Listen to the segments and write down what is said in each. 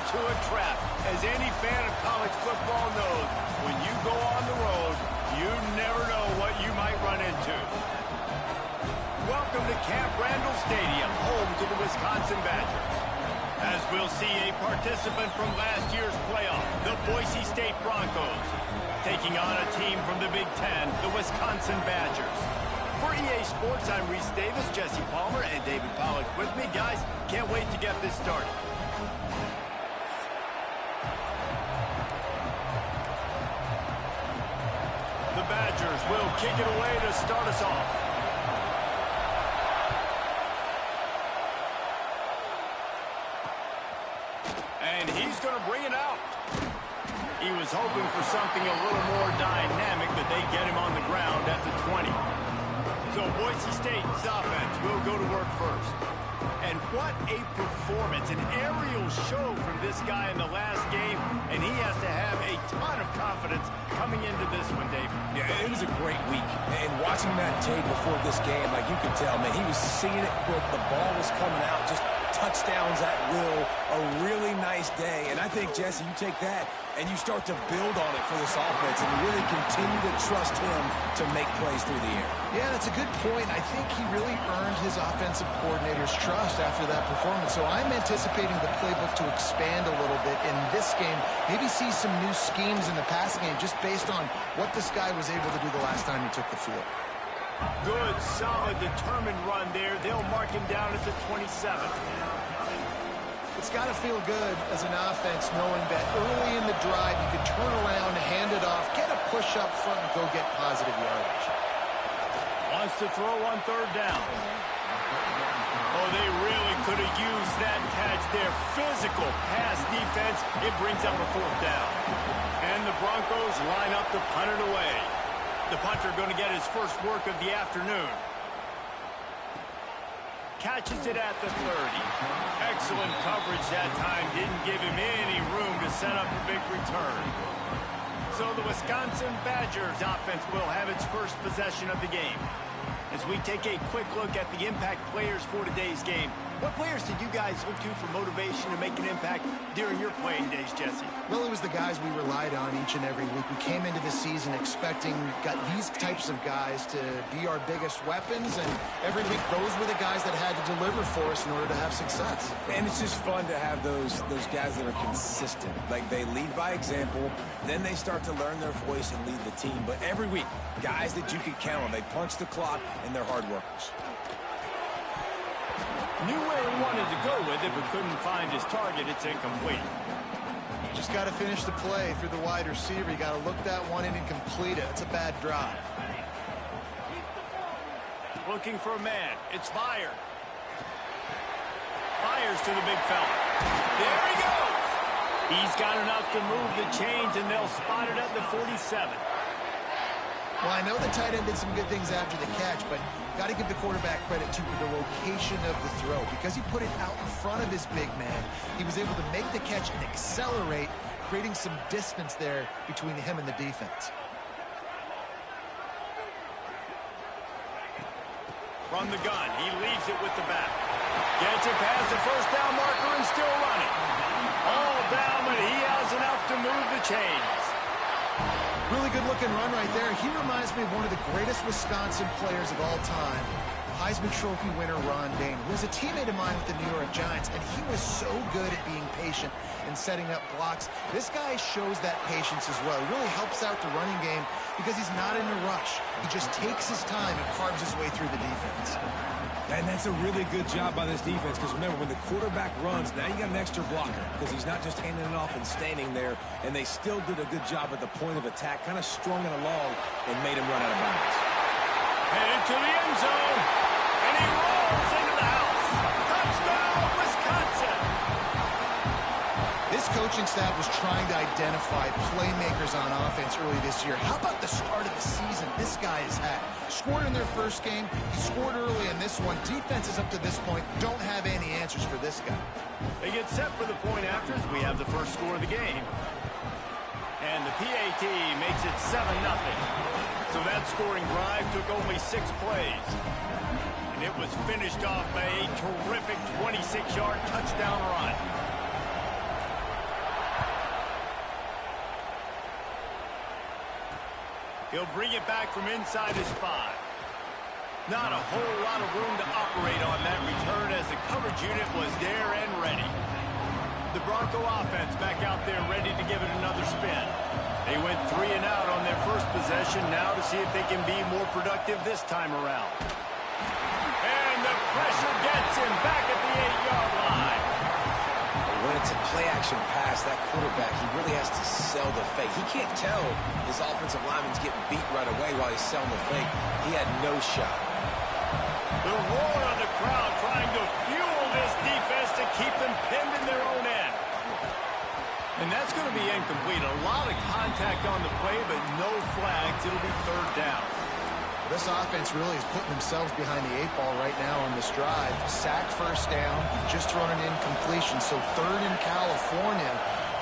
into a trap. As any fan of college football knows, when you go on the road, you never know what you might run into. Welcome to Camp Randall Stadium, home to the Wisconsin Badgers. As we'll see a participant from last year's playoff, the Boise State Broncos, taking on a team from the Big Ten, the Wisconsin Badgers. For EA Sports, I'm Reese Davis, Jesse Palmer, and David Pollack with me. Guys, can't wait to get this started. The Badgers will kick it away to start us off. And he's going to bring it out. He was hoping for something a little more dynamic, but they get him on the ground at the 20. So Boise State's offense will go to work first. And what a performance, an aerial show from this guy in the last game, and he has to have a ton of confidence coming into this one, Dave. Yeah, it was a great week. And watching that tape before this game, like you could tell, man, he was seeing it quick. The ball was coming out, just touchdowns at will. A really nice day. And I think, Jesse, you take that and you start to build on it for this offense and really continue to trust him to make plays through the air. Yeah, that's a good point. I think he really earned his offensive coordinator's trust after that performance. So I'm anticipating the playbook to expand a little bit in this game. Maybe see some new schemes in the passing game just based on what this guy was able to do the last time he took the field. Good, solid, determined run there. They'll mark him down at the 27. It's got to feel good as an offense knowing that early in the drive you can turn around, hand it off, get a push up front, and go get positive yardage. Wants to throw on third down. Oh, they really could have used that catch there. Physical pass defense. It brings up a fourth down. And the Broncos line up to punt it away. The punter going to get his first work of the afternoon. Catches it at the 30. Excellent coverage that time. Didn't give him any room to set up a big return. So the Wisconsin Badgers offense will have its first possession of the game. As we take a quick look at the impact players for today's game, what players did you guys look to for motivation to make an impact during your playing days, Jesse? Well, it was the guys we relied on each and every week. We came into the season expecting these types of guys to be our biggest weapons, and every week those were the guys that had to deliver for us in order to have success. And it's just fun to have those guys that are consistent. Like, they lead by example, then they start to learn their voice and lead the team. But every week, guys that you can count on, they punch the clock, and they're hard workers. Knew where he wanted to go with it, but couldn't find his target. It's incomplete. Just got to finish the play through the wide receiver. You got to look that one in and complete it. It's a bad drop. Looking for a man. It's Fire. Fires to the big fella. There he goes. He's got enough to move the chains, and they'll spot it at the 47. Well, I know the tight end did some good things after the catch, but got to give the quarterback credit to the location of the throw. Because he put it out in front of his big man, he was able to make the catch and accelerate, creating some distance there between him and the defense. From the gun, he leaves it with the back. Gets it past the first down marker and still running. All down, but he has enough to move the chains. Really good-looking run right there. He reminds me of one of the greatest Wisconsin players of all time, Heisman Trophy winner Ron Dayne, who was a teammate of mine with the New York Giants, and he was so good at being patient and setting up blocks. This guy shows that patience as well. He really helps out the running game because he's not in a rush. He just takes his time and carves his way through the defense. And that's a really good job by this defense, because remember, when the quarterback runs, now you got an extra blocker, because he's not just handing it off and standing there, and they still did a good job at the point of attack, kind of strung it along and made him run out of bounds. Headed to the end zone, and he rolls into the house. Touchdown, Wisconsin! This coaching staff was trying to identify playmakers on offense early this year. How about the start of the season this guy has had? Scored in their first game. He scored early in this one. Defenses up to this point don't have any answers for this guy. They get set for the point afters. We have the first score of the game. And the PAT makes it 7-0. So that scoring drive took only 6 plays. And it was finished off by a terrific 26-yard touchdown run. He'll bring it back from inside his 5. Not a whole lot of room to operate on that return as the coverage unit was there and ready. The Bronco offense back out there ready to give it another spin. They went 3 and out on their first possession, now to see if they can be more productive this time around. And the pressure gets him back at the 8-yard line. When it's a play-action pass, that quarterback, he really has to sell the fake. He can't tell his offensive lineman's getting beat right away while he's selling the fake. He had no shot. The roar of the crowd trying to fuel this defense to keep them pinned in their own end. And that's going to be incomplete. A lot of contact on the play, but no flags. It'll be 3rd down. This offense really is putting themselves behind the 8 ball right now on this drive. Sack, 1st down. You've just thrown an incompletion, so 3rd in California.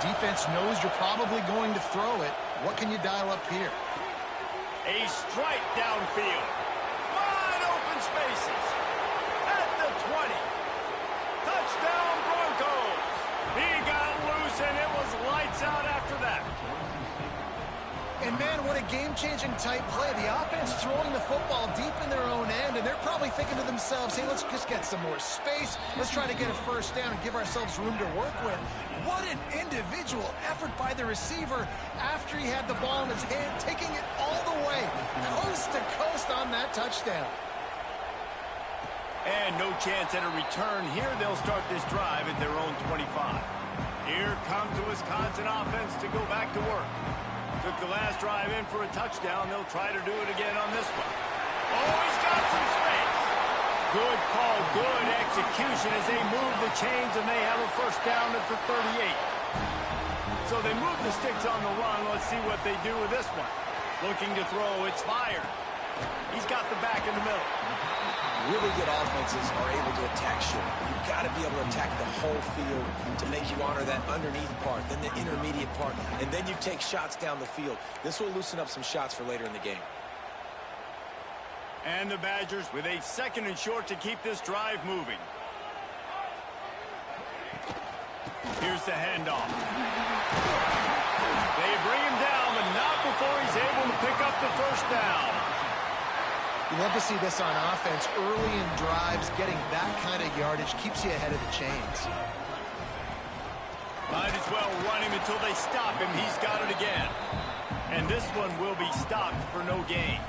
Defense knows you're probably going to throw it. What can you dial up here? A strike downfield. Wide open spaces. At the 20. Touchdown Broncos. He got loose, and it was lights out after that. And, man, what a game-changing type play. The offense throwing the football deep in their own end, and they're probably thinking to themselves, hey, let's just get some more space. Let's try to get a 1st down and give ourselves room to work with. What an individual effort by the receiver after he had the ball in his hand, taking it all the way, coast to coast on that touchdown. And no chance at a return here. They'll start this drive at their own 25. Here comes the Wisconsin offense to go back to work. Took the last drive in for a touchdown. They'll try to do it again on this one. Oh, he's got some space. Good call, good execution as they move the chains, and they have a 1st down at the 38. So they move the sticks on the run. Let's see what they do with this one. Looking to throw. It's fired. He's got the back in the middle. Really good offenses are able to attack short. You've got to be able to attack the whole field to make you honor that underneath part, then the intermediate part, and then you take shots down the field. This will loosen up some shots for later in the game. And the Badgers with a 2nd and short to keep this drive moving. Here's the handoff. They bring him down, but not before he's able to pick up the 1st down. You love to see this on offense. Early in drives, getting that kind of yardage keeps you ahead of the chains. Might as well run him until they stop him. He's got it again. And this one will be stopped for no gain.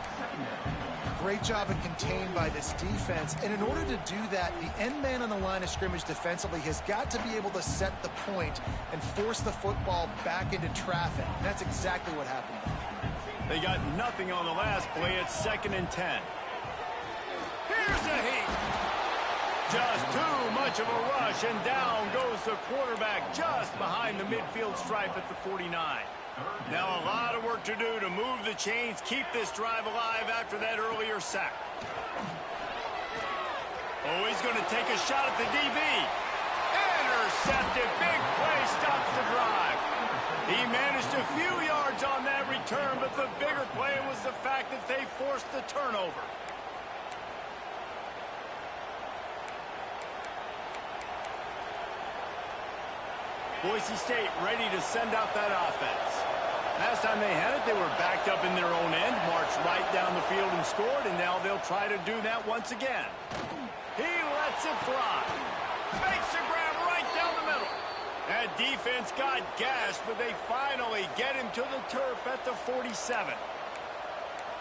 Great job and contained by this defense. And in order to do that, the end man on the line of scrimmage defensively has got to be able to set the point and force the football back into traffic. And that's exactly what happened. They got nothing on the last play. It's 2nd and 10. Here's a heat. Just too much of a rush, and down goes the quarterback just behind the midfield stripe at the 49. Now a lot of work to do to move the chains, keep this drive alive after that earlier sack. Oh, he's going to take a shot at the DB. Intercepted. Big play stops the drive. He managed a few yards on that return, but the bigger play was the fact that they forced the turnover. Boise State ready to send out that offense. Last time they had it, they were backed up in their own end, marched right down the field and scored, and now they'll try to do that once again. He lets it fly. Makes the grab right down the middle. That defense got gashed, but they finally get him to the turf at the 47.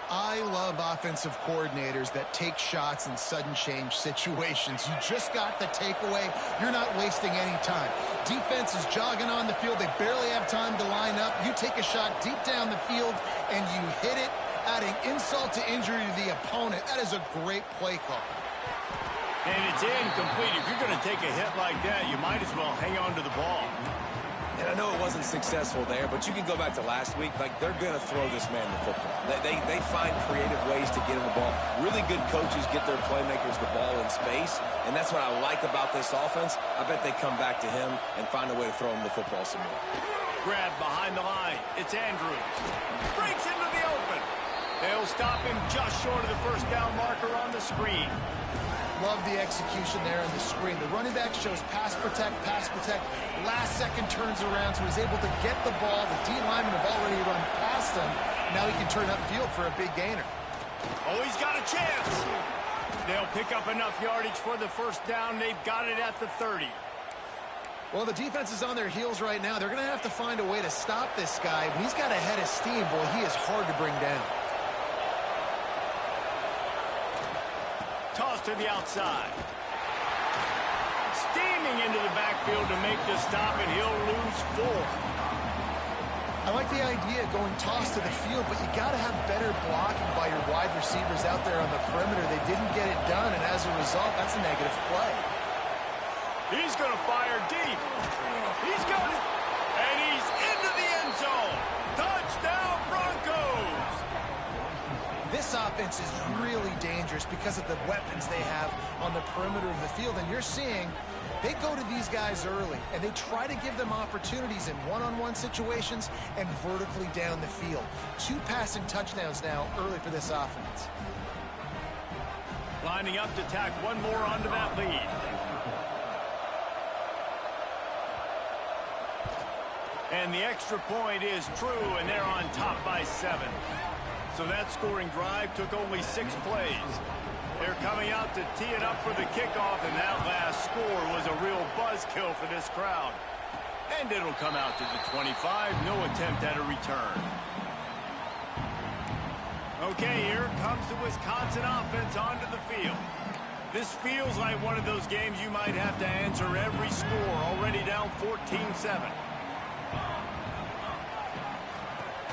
I love offensive coordinators that take shots in sudden change situations. You just got the takeaway. You're not wasting any time. Defense is jogging on the field. They barely have time to line up. You take a shot deep down the field, and you hit it, adding insult to injury to the opponent. That is a great play call. And it's incomplete. If you're going to take a hit like that, you might as well hang on to the ball. And I know it wasn't successful there, but you can go back to last week. Like, they're going to throw this man the football. They find creative ways to get him the ball. Really good coaches get their playmakers the ball in space, and that's what I like about this offense. I bet they come back to him and find a way to throw him the football some more. Grab behind the line. It's Andrews. Breaks into the open. They'll stop him just short of the first down marker on the screen. Love the execution there on the screen. The running back shows pass protect. Last second turns around, so he's able to get the ball. The D linemen have already run past him. now he can turn upfield for a big gainer. Oh, he's got a chance. They'll pick up enough yardage for the first down. They've got it at the 30. Well, the defense is on their heels right now. They're going to have to find a way to stop this guy. When he's got a head of steam, boy, he is hard to bring down. Toss to the outside. Steaming into the backfield to make the stop, and he'll lose 4. I like the idea of going toss to the field, but you got to have better blocking by your wide receivers out there on the perimeter. They didn't get it done, and as a result, that's a negative play. He's going to fire deep. He's got it. And he's into the end zone. Touchdown, Broncos. This offense is really dangerous because of the weapons they have on the perimeter of the field. And you're seeing they go to these guys early, and they try to give them opportunities in one-on-one situations and vertically down the field. 2 passing touchdowns now early for this offense. Lining up to tack one more onto that lead. And the extra point is true, and they're on top by 7. So that scoring drive took only 6 plays. They're coming out to tee it up for the kickoff, and that last score was a real buzzkill for this crowd. And it'll come out to the 25. No attempt at a return. Okay, here comes the Wisconsin offense onto the field. This feels like one of those games you might have to answer every score, already down 14-7.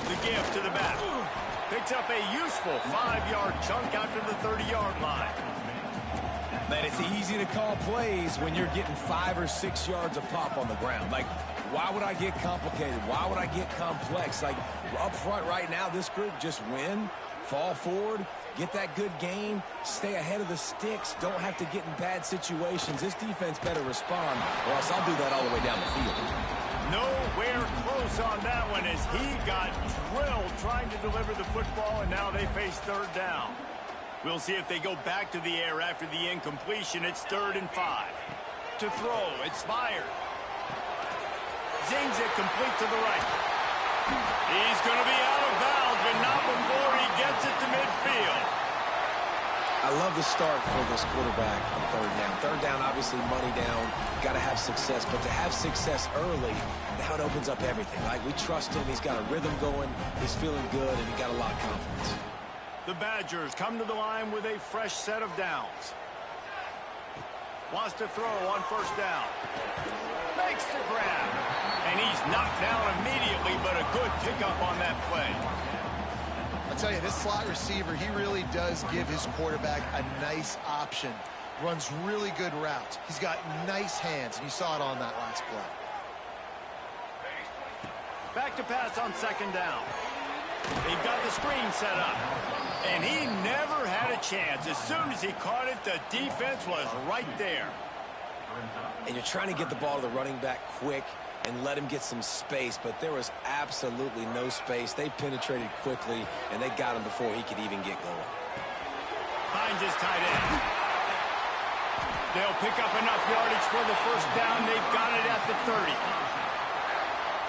The give to the back. Picks up a useful 5-yard chunk after the 30-yard line. Man, it's easy to call plays when you're getting 5 or 6 yards a pop on the ground. Like, why would I get complicated? Why would I get complex? Like, up front right now, this group just win, fall forward, get that good gain, stay ahead of the sticks, don't have to get in bad situations. This defense better respond, or else I'll do that all the way down the field. Nowhere close on that one as he got drilled trying to deliver the football, and now they face 3rd down. We'll see if they go back to the air after the incompletion. It's 3rd and 5. To throw, it's fired. Zings it complete to the right. He's going to be out of bounds, but not before he gets it to midfield. I love the start for this quarterback on 3rd down. 3rd down, obviously money down, got to have success. But to have success early, now it opens up everything. Like, we trust him. He's got a rhythm going. He's feeling good, and he got a lot of confidence. The Badgers come to the line with a fresh set of downs. Wants to throw on 1st down. Makes the grab. And he's knocked down immediately, but a good pickup on that play. I'll tell you, this slot receiver, he really does give his quarterback a nice option. Runs really good routes. He's got nice hands, and you saw it on that last play. Back to pass on 2nd down. They've got the screen set up. And he never had a chance. As soon as he caught it, the defense was right there. And you're trying to get the ball to the running back quick and let him get some space, but there was absolutely no space. They penetrated quickly, and they got him before he could even get going. Finds his tight end. They'll pick up enough yardage for the 1st down. They've got it at the 30.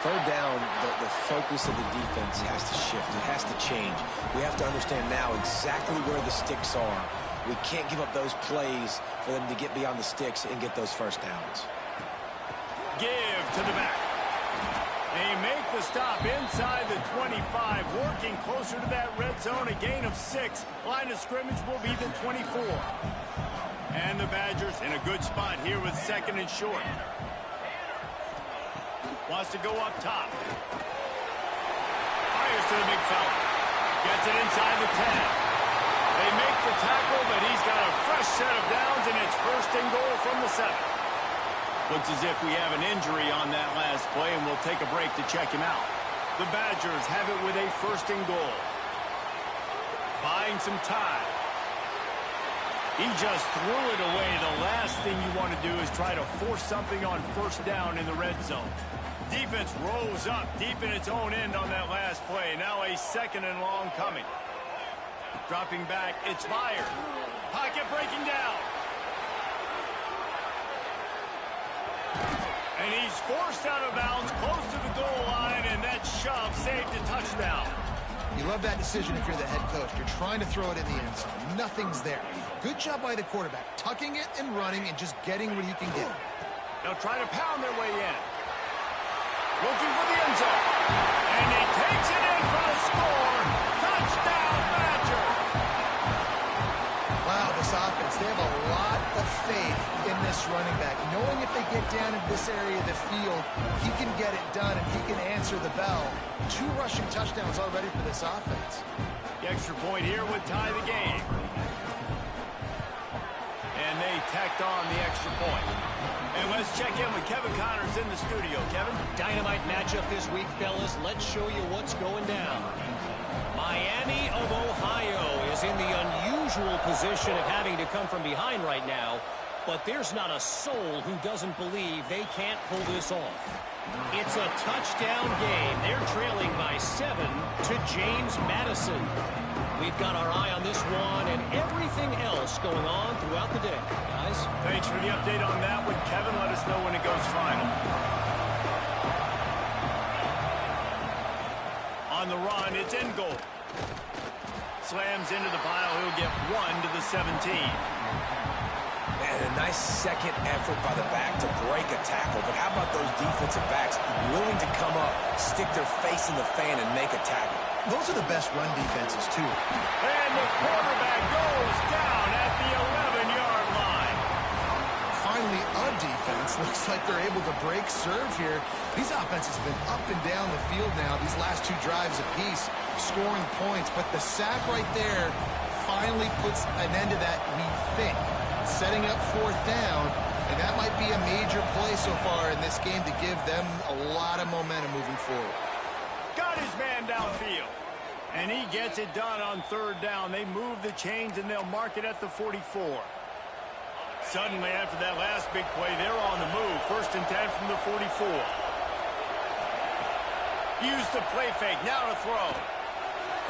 3rd down, the focus of the defense has to shift. It has to change. We have to understand now exactly where the sticks are. We can't give up those plays for them to get beyond the sticks and get those 1st downs. Give to the back. They make the stop inside the 25, working closer to that red zone, a gain of 6. Line of scrimmage will be the 24. And the Badgers in a good spot here with 2nd and short. Wants to go up top. Fires to the big fella. Gets it inside the 10. They make the tackle, but he's got a fresh set of downs, and it's 1st and goal from the 7. Looks as if we have an injury on that last play, and we'll take a break to check him out. The Badgers have it with a 1st and goal. Buying some time. He just threw it away. The last thing you want to do is try to force something on 1st down in the red zone. Defense rose up deep in its own end on that last play. Now a 2nd and long coming. Dropping back, it's fired. Pocket breaking down. And he's forced out of bounds close to the goal line, and that shove saved a touchdown. You love that decision if you're the head coach. You're trying to throw it in the end zone. Nothing's there. Good job by the quarterback, tucking it and running and just getting what he can get. They'll try to pound their way in. Looking for the end zone. And he takes it in for a score. Touchdown, Badger. Wow, this offense, they have a lot of faith in this running back, knowing if they get down in this area of the field, he can get it done and he can answer the bell. 2 rushing touchdowns already for this offense. The extra point here would tie the game. And they tacked on the extra point. And let's check in with Kevin Connors in the studio. Kevin? Dynamite matchup this week, fellas. Let's show you what's going down. Miami of Ohio is in the unusual position of having to come from behind right now, but there's not a soul who doesn't believe they can't pull this off. It's a touchdown game. They're trailing by 7 to James Madison. We've got our eye on this one and everything else going on throughout the day. Guys? Thanks for the update on that one, Kevin. Let us know when it goes final. On the run, it's in goal. Slams into the pile. He'll get 1 to the 17. And a nice second effort by the back to break a tackle. But how about those defensive backs willing to come up, stick their face in the fan, and make a tackle? Those are the best run defenses, too. And the quarterback goes down at the 11-yard line. Finally, a defense looks like they're able to break serve here. These offenses have been up and down the field now, these last 2 drives apiece, scoring points. But the sack right there finally puts an end to that, we think. Setting up 4th down, and that might be a major play so far in this game to give them a lot of momentum moving forward. Got his man downfield, and he gets it done on 3rd down. They move the chains, and they'll mark it at the 44. Suddenly, after that last big play, they're on the move. 1st and 10 from the 44. Use the play fake, now to throw.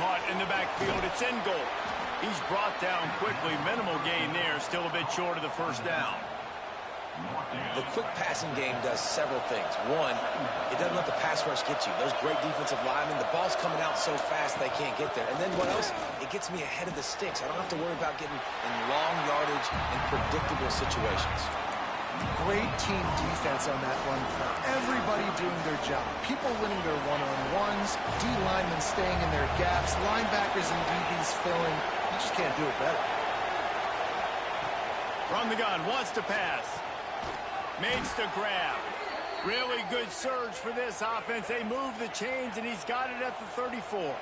Caught in the backfield, it's in goal. He's brought down quickly. Minimal gain there. Still a bit short of the 1st down. The quick passing game does several things. One, it doesn't let the pass rush get you. Those great defensive linemen, the ball's coming out so fast they can't get there. And then what else? It gets me ahead of the sticks. I don't have to worry about getting in long yardage and predictable situations. Great team defense on that run play. Everybody doing their job. People winning their one-on-ones, D linemen staying in their gaps, linebackers and DBs filling. You just can't do it better. From the gun, wants to pass. Makes the grab. Really good surge for this offense. They move the chains, and he's got it at the 34.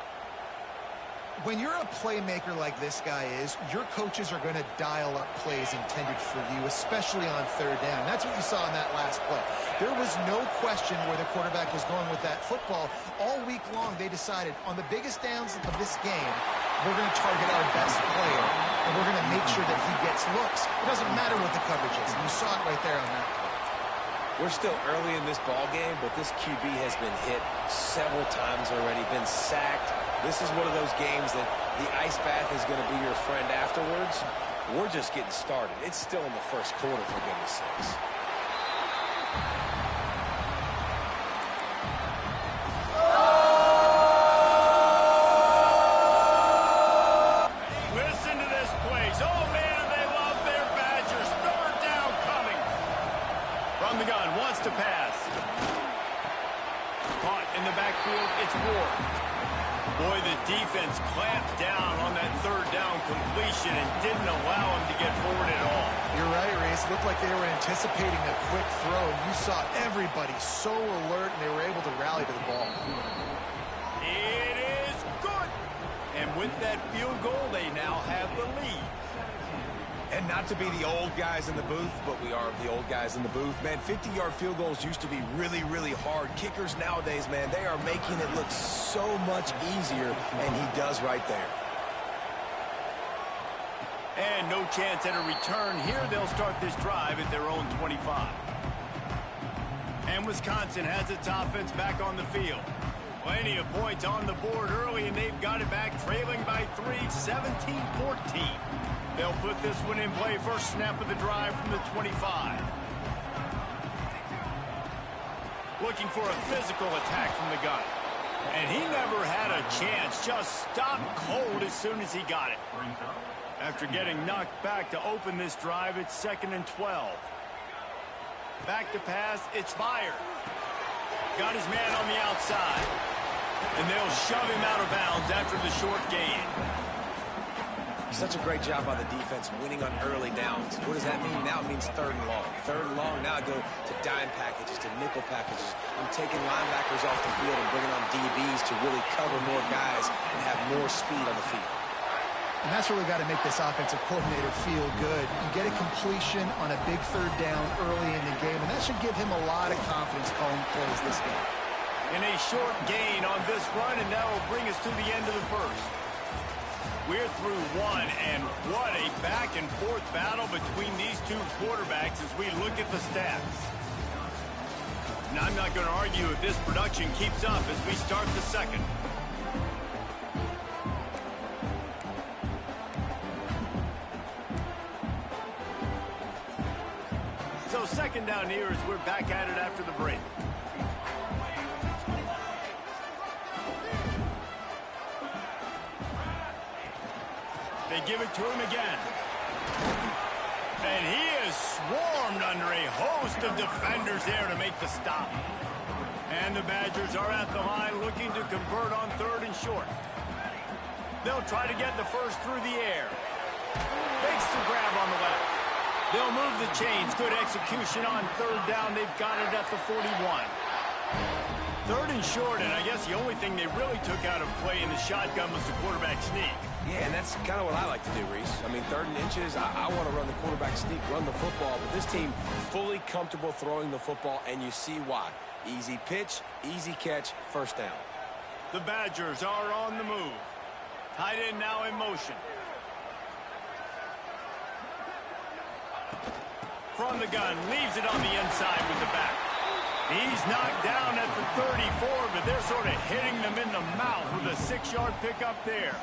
When you're a playmaker like this guy is, your coaches are going to dial up plays intended for you, especially on 3rd down. That's what you saw in that last play. There was no question where the quarterback was going with that football. All week long, they decided on the biggest downs of this game, we're going to target our best player, and we're going to make sure that he gets looks. It doesn't matter what the coverage is, and you saw it right there on that play. We're still early in this ball game, but this QB has been hit several times already, been sacked. This is one of those games that the ice bath is going to be your friend afterwards. We're just getting started. It's still in the 1st quarter, for goodness sakes. Listen to this place. Oh, man, they love their Badgers. 3rd down coming. From the gun, wants to pass. Caught in the backfield, it's Ward. Boy, the defense clamped down on that 3rd down completion and didn't allow him to get forward at all. You're right, Reese. Looked like they were anticipating a quick throw. You saw everybody so alert, and they were able to rally to the ball. It is good. And with that field goal, they now have the lead. And not to be the old guys in the booth, but we are the old guys in the booth. Man, 50-yard field goals used to be really, really hard. Kickers nowadays, man, they are making it look so much easier, and he does right there. And no chance at a return here. They'll start this drive at their own 25. And Wisconsin has its offense back on the field. Plenty of points on the board early, and they've got it back trailing by 3, 17-14. They'll put this one in play. First snap of the drive from the 25. Looking for a physical attack from the gun. And he never had a chance. Just stopped cold as soon as he got it. After getting knocked back to open this drive, it's 2nd and 12. Back to pass, it's fired. Got his man on the outside. And they'll shove him out of bounds after the short gain. Such a great job by the defense winning on early downs. What does that mean? Now it means 3rd and long. 3rd and long, now I go to dime packages, to nickel packages. I'm taking linebackers off the field and bringing on DBs to really cover more guys and have more speed on the field. And that's really got to make this offensive coordinator feel good. You get a completion on a big 3rd down early in the game, and that should give him a lot of confidence calling plays this game. And a short gain on this run, and that will bring us to the end of the first. We're through one, and what a back-and-forth battle between these two quarterbacks as we look at the stats. Now, I'm not going to argue if this production keeps up as we start the second. So 2nd down here as we're back at it after the break. They give it to him again. And he is swarmed under a host of defenders there to make the stop. And the Badgers are at the line looking to convert on 3rd and short. They'll try to get the first through the air. Makes the grab on the left. They'll move the chains. Good execution on 3rd down. They've got it at the 41. 3rd and short, and I guess the only thing they really took out of play in the shotgun was the quarterback sneak. Yeah, and that's kind of what I like to do, Reese. I mean, 3rd and inches, I want to run the quarterback sneak, run the football, but this team fully comfortable throwing the football, and you see why. Easy pitch, easy catch, 1st down. The Badgers are on the move. Tight end now in motion. From the gun, leaves it on the inside with the back. He's knocked down at the 34, but they're sort of hitting them in the mouth with a 6-yard pickup there.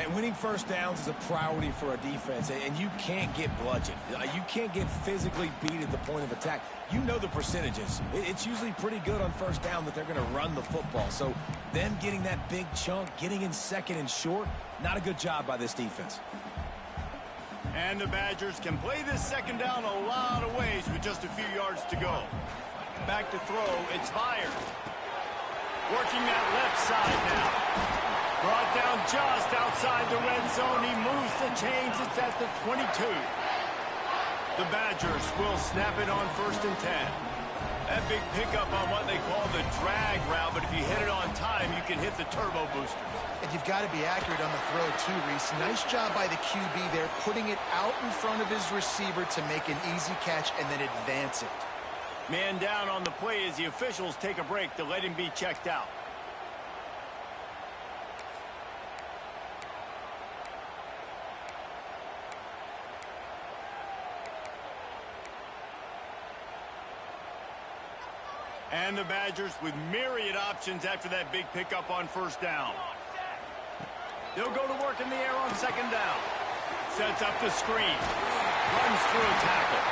And winning 1st downs is a priority for a defense, and you can't get bludgeoned. You can't get physically beat at the point of attack. You know the percentages. It's usually pretty good on 1st down that they're going to run the football. So them getting that big chunk, getting in 2nd and short, not a good job by this defense. And the Badgers can play this 2nd down a lot of ways with just a few yards to go. Back to throw, it's fired. Working that left side now. Brought down just outside the red zone. He moves the chains. It's at the 22. The Badgers will snap it on 1st and 10. That big pickup on what they call the drag route, but if you hit it on time, you can hit the turbo boosters. And you've got to be accurate on the throw, too, Reese. Nice job by the QB there, putting it out in front of his receiver to make an easy catch and then advance it. Man down on the play as the officials take a break to let him be checked out. And the Badgers with myriad options after that big pickup on 1st down. They'll go to work in the air on 2nd down. Sets up the screen. Runs through a tackle.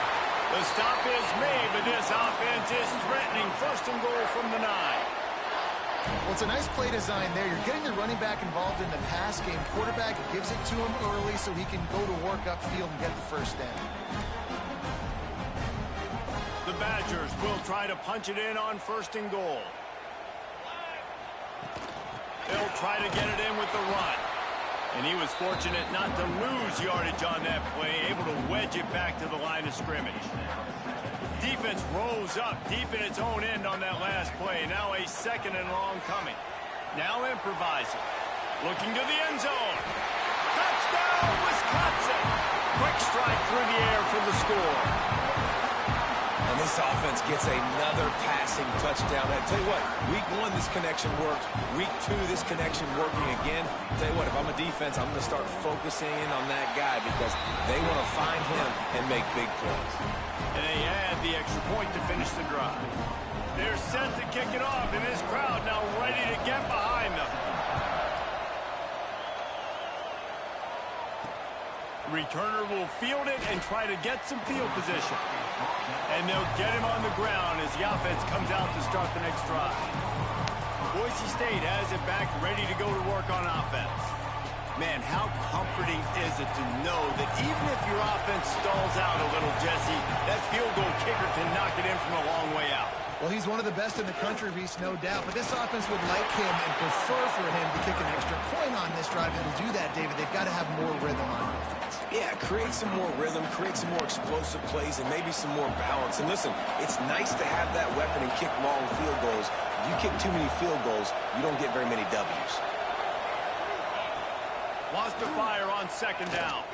The stop is made, but this offense is threatening 1st and goal from the 9. Well, it's a nice play design there. You're getting the running back involved in the pass game. Quarterback gives it to him early so he can go to work upfield and get the 1st down. The Badgers will try to punch it in on 1st and goal. They'll try to get it in with the run. And he was fortunate not to lose yardage on that play, able to wedge it back to the line of scrimmage. Defense rose up deep in its own end on that last play. Now a 2nd and long coming. Now improvising. Looking to the end zone. Touchdown, Wisconsin! Quick strike through the air for the score. And this offense gets another passing touchdown. I tell you what, week 1, this connection worked. Week 2, this connection working again. I tell you what, if I'm a defense, I'm going to start focusing in on that guy because they want to find him and make big plays. And they add the extra point to finish the drive. They're set to kick it off, and this crowd now ready to get behind them. Returner will field it and try to get some field position. And they'll get him on the ground as the offense comes out to start the next drive. Boise State has it back, ready to go to work on offense. Man, how comforting is it to know that even if your offense stalls out a little, Jesse, that field goal kicker can knock it in from a long way out. Well, he's one of the best in the country, Reese, no doubt. But this offense would like him and prefer for him to kick an extra point on this drive. And to do that, David, they've got to have more rhythm on offense. Yeah, create some more rhythm, create some more explosive plays, and maybe some more balance. And listen, it's nice to have that weapon and kick long field goals. If you kick too many field goals, you don't get very many W's. Wants to fire on second down.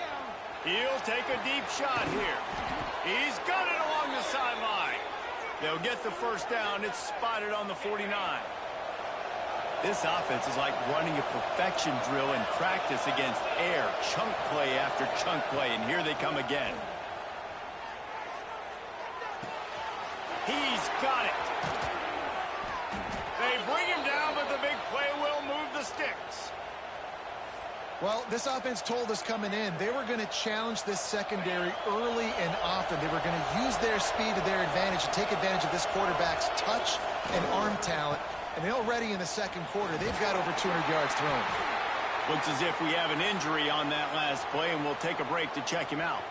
He'll take a deep shot here. He's got it along the sideline. They'll get the first down. It's spotted on the 49. This offense is like running a perfection drill in practice against air. Chunk play after chunk play, and here they come again. He's got it. They bring him down, but the big play will move the sticks. Well, this offense told us coming in they were going to challenge this secondary early and often. They were going to use their speed to their advantage and take advantage of this quarterback's touch and arm talent. And already in the second quarter, they've got over 200 yards thrown. Looks as if we have an injury on that last play, and we'll take a break to check him out.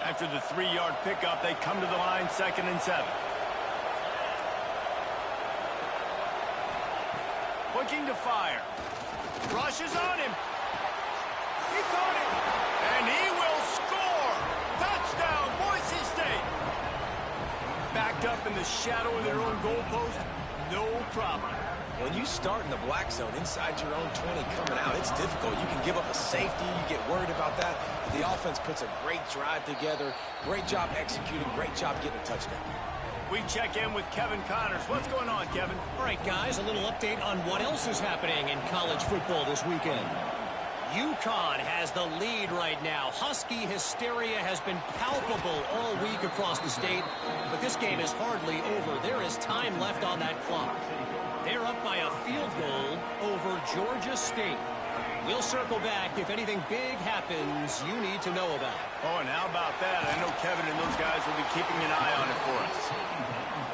After the 3-yard pickup, they come to the line, 2nd and 7. Looking to fire. Rushes on him. He caught it. And he will score. Touchdown, Boise State. Backed up in the shadow of their own goalpost, no problem. When you start in the black zone inside your own 20 coming out, it's difficult. You can give up a safety. You get worried about that. The offense puts a great drive together. Great job executing. Great job getting a touchdown. We check in with Kevin Connors. What's going on, Kevin? All right, guys, a little update on what else is happening in college football this weekend. UConn has the lead right now. Husky hysteria has been palpable all week across the state, but this game is hardly over. There is time left on that clock. They're up by a field goal over Georgia State. We'll circle back if anything big happens you need to know about. Oh, and how about that? I know Kevin and those guys will be keeping an eye on it for us.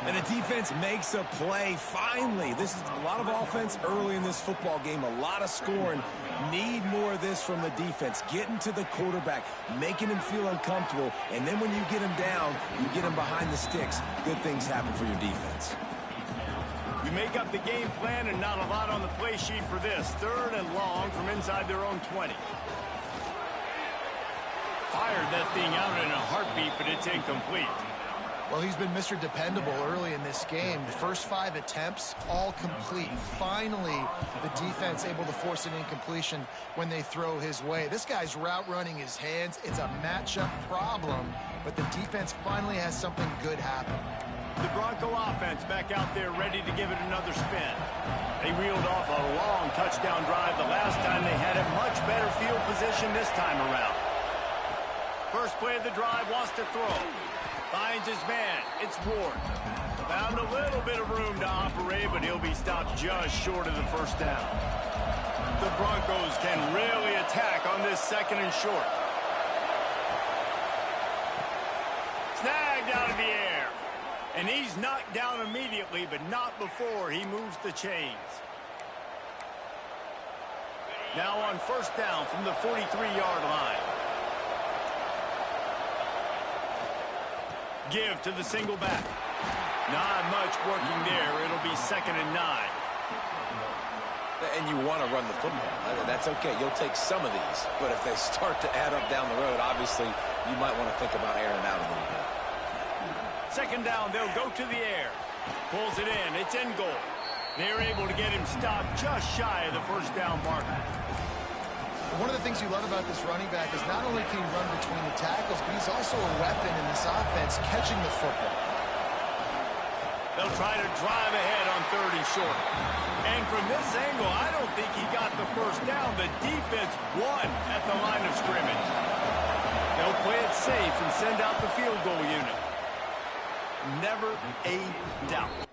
And the defense makes a play. Finally, this is a lot of offense early in this football game, a lot of scoring. Need more of this from the defense. Getting to the quarterback, making him feel uncomfortable, and then when you get him down, you get him behind the sticks. Good things happen for your defense. We make up the game plan and not a lot on the play sheet for this. 3rd and long from inside their own 20. Fired that thing out in a heartbeat, but it's incomplete. Well, he's been Mr. Dependable early in this game. The first 5 attempts, all complete. Finally, the defense able to force an incompletion when they throw his way. This guy's route running his hands. It's a matchup problem, but the defense finally has something good happen. The Bronco offense back out there ready to give it another spin. They reeled off a long touchdown drive the last time. They had a much better field position this time around. First play of the drive, wants to throw. Finds his man. It's Ward. Found a little bit of room to operate, but he'll be stopped just short of the first down. The Broncos can really attack on this 2nd and short. Snagged out of the air. And he's knocked down immediately, but not before he moves the chains. Now on first down from the 43-yard line. Give to the single back. Not much working there. It'll be 2nd and 9. And you want to run the football. That's okay. You'll take some of these. But if they start to add up down the road, obviously, you might want to think about airing it out a little bit. 2nd down, they'll go to the air. Pulls it in. It's in goal. They're able to get him stopped just shy of the first down marker. One of the things you love about this running back is not only can he run between the tackles, but he's also a weapon in this offense catching the football. They'll try to drive ahead on 3rd and short. And from this angle, I don't think he got the first down. The defense won at the line of scrimmage. They'll play it safe and send out the field goal unit. Never a doubt.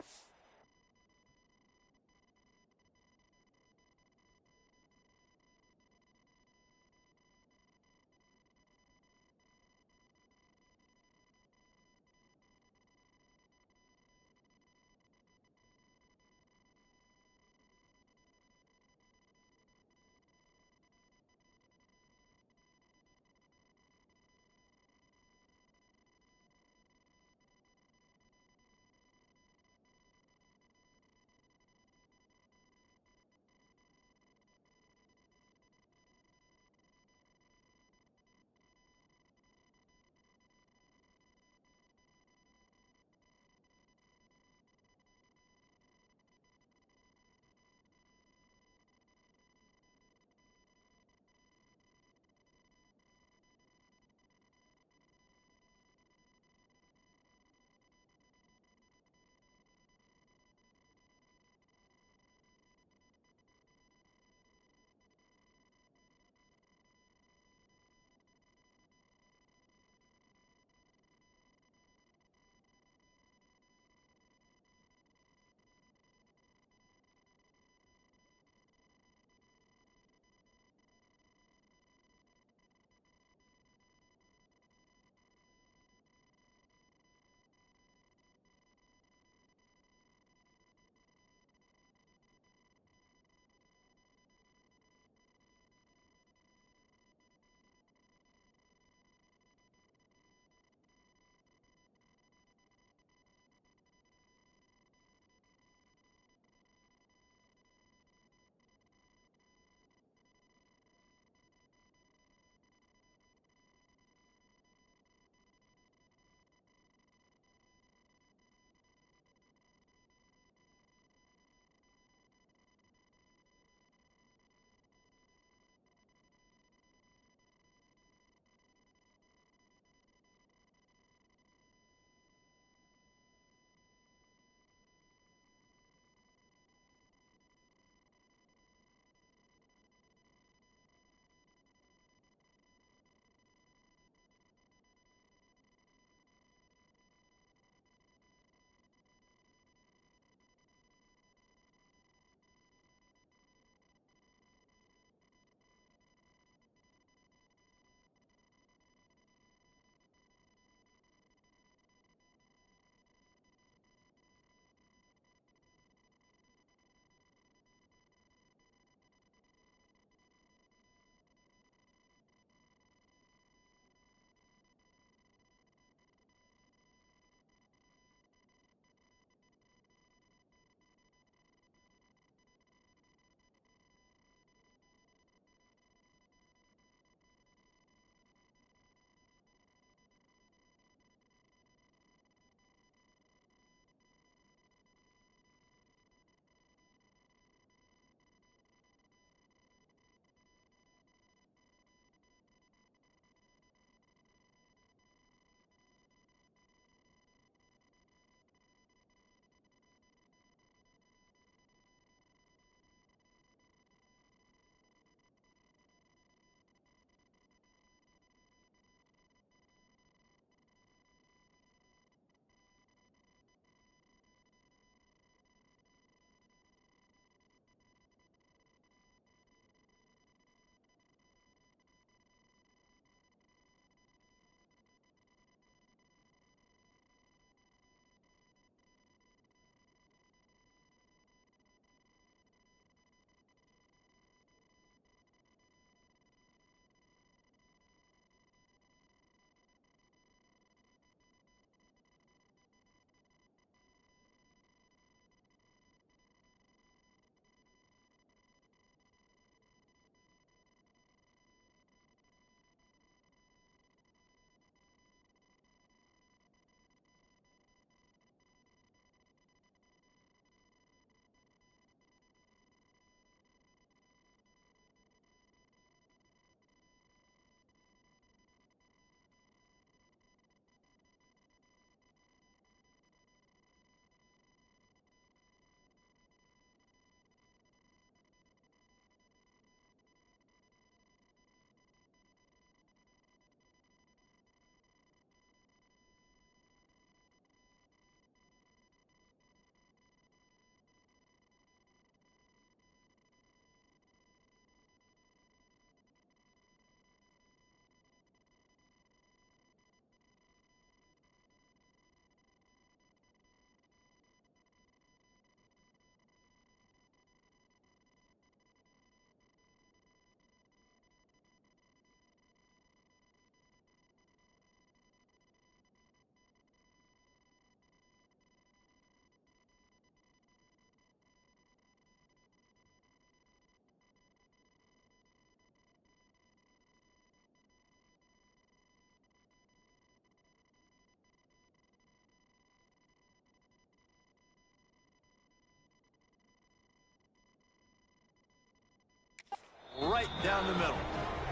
right down the middle.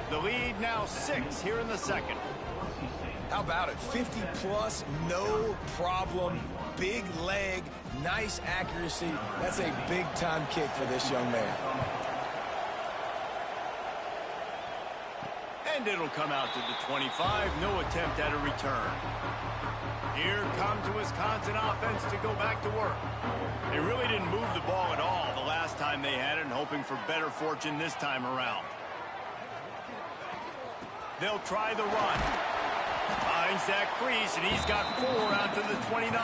The lead now 6 here in the second. How about it? 50-plus, no problem. Big leg, nice accuracy. That's a big-time kick for this young man. And it'll come out to the 25. No attempt at a return. Here comes the Wisconsin offense to go back to work. They really didn't move the ball at all the last time they had it, and hoping for better fortune this time around. They'll try the run. Finds that crease, and he's got 4 out to the 29.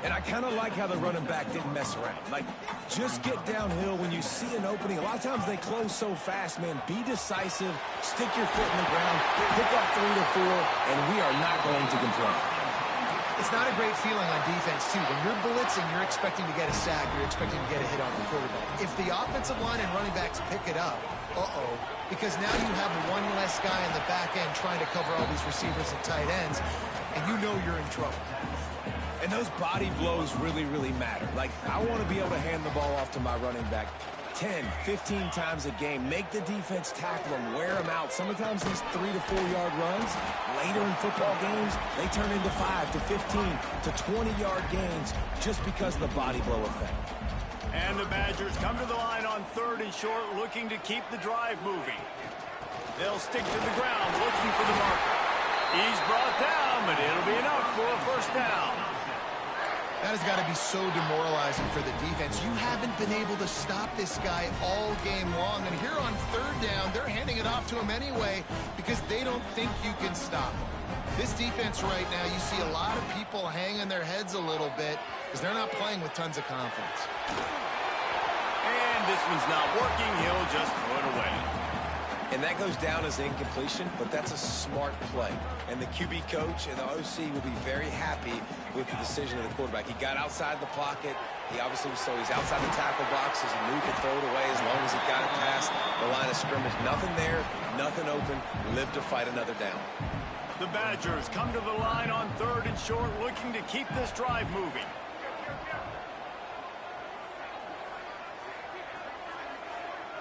And I kind of like how the running back didn't mess around. Like, just get downhill when you see an opening. A lot of times they close so fast, man. Be decisive, stick your foot in the ground, pick up 3 to 4, and we are not going to complain. It's not a great feeling on defense, too. When you're blitzing, you're expecting to get a sack. You're expecting to get a hit on the quarterback. If the offensive line and running backs pick it up, because now you have one less guy in the back end trying to cover all these receivers and tight ends, and you know you're in trouble. And those body blows really, really matter. Like, I want to be able to hand the ball off to my running back 10, 15 times a game. Make the defense tackle him, wear him out. Sometimes these 3 to 4 yard runs, later in football games, they turn into 5 to 15 to 20-yard gains just because of the body blow effect. And the Badgers come to the line on 3rd and short, looking to keep the drive moving. They'll stick to the ground, looking for the marker. He's brought down, but it'll be enough for a first down. That has got to be so demoralizing for the defense. You haven't been able to stop this guy all game long. And here on 3rd down, they're handing it off to him anyway because they don't think you can stop him. This defense right now, you see a lot of people hanging their heads a little bit because they're not playing with tons of confidence. And this one's not working. He'll just throw it away. And that goes down as incompletion, but that's a smart play. And the QB coach and the OC will be very happy with the decision of the quarterback. He got outside the pocket. He obviously, so he's outside the tackle box. He knew he could throw it away as long as he got it past the line of scrimmage. Nothing there, nothing open. Live to fight another down. The Badgers come to the line on 3rd and short, looking to keep this drive moving.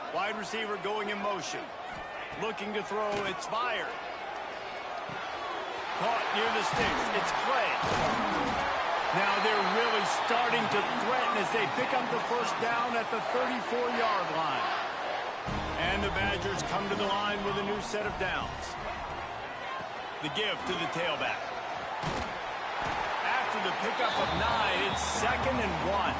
Wide receiver going in motion. Looking to throw, it's fired. Caught near the sticks, it's Clay. Now they're really starting to threaten as they pick up the first down at the 34-yard line. And the Badgers come to the line with a new set of downs. The give to the tailback. After the pickup of 9, it's 2nd and 1.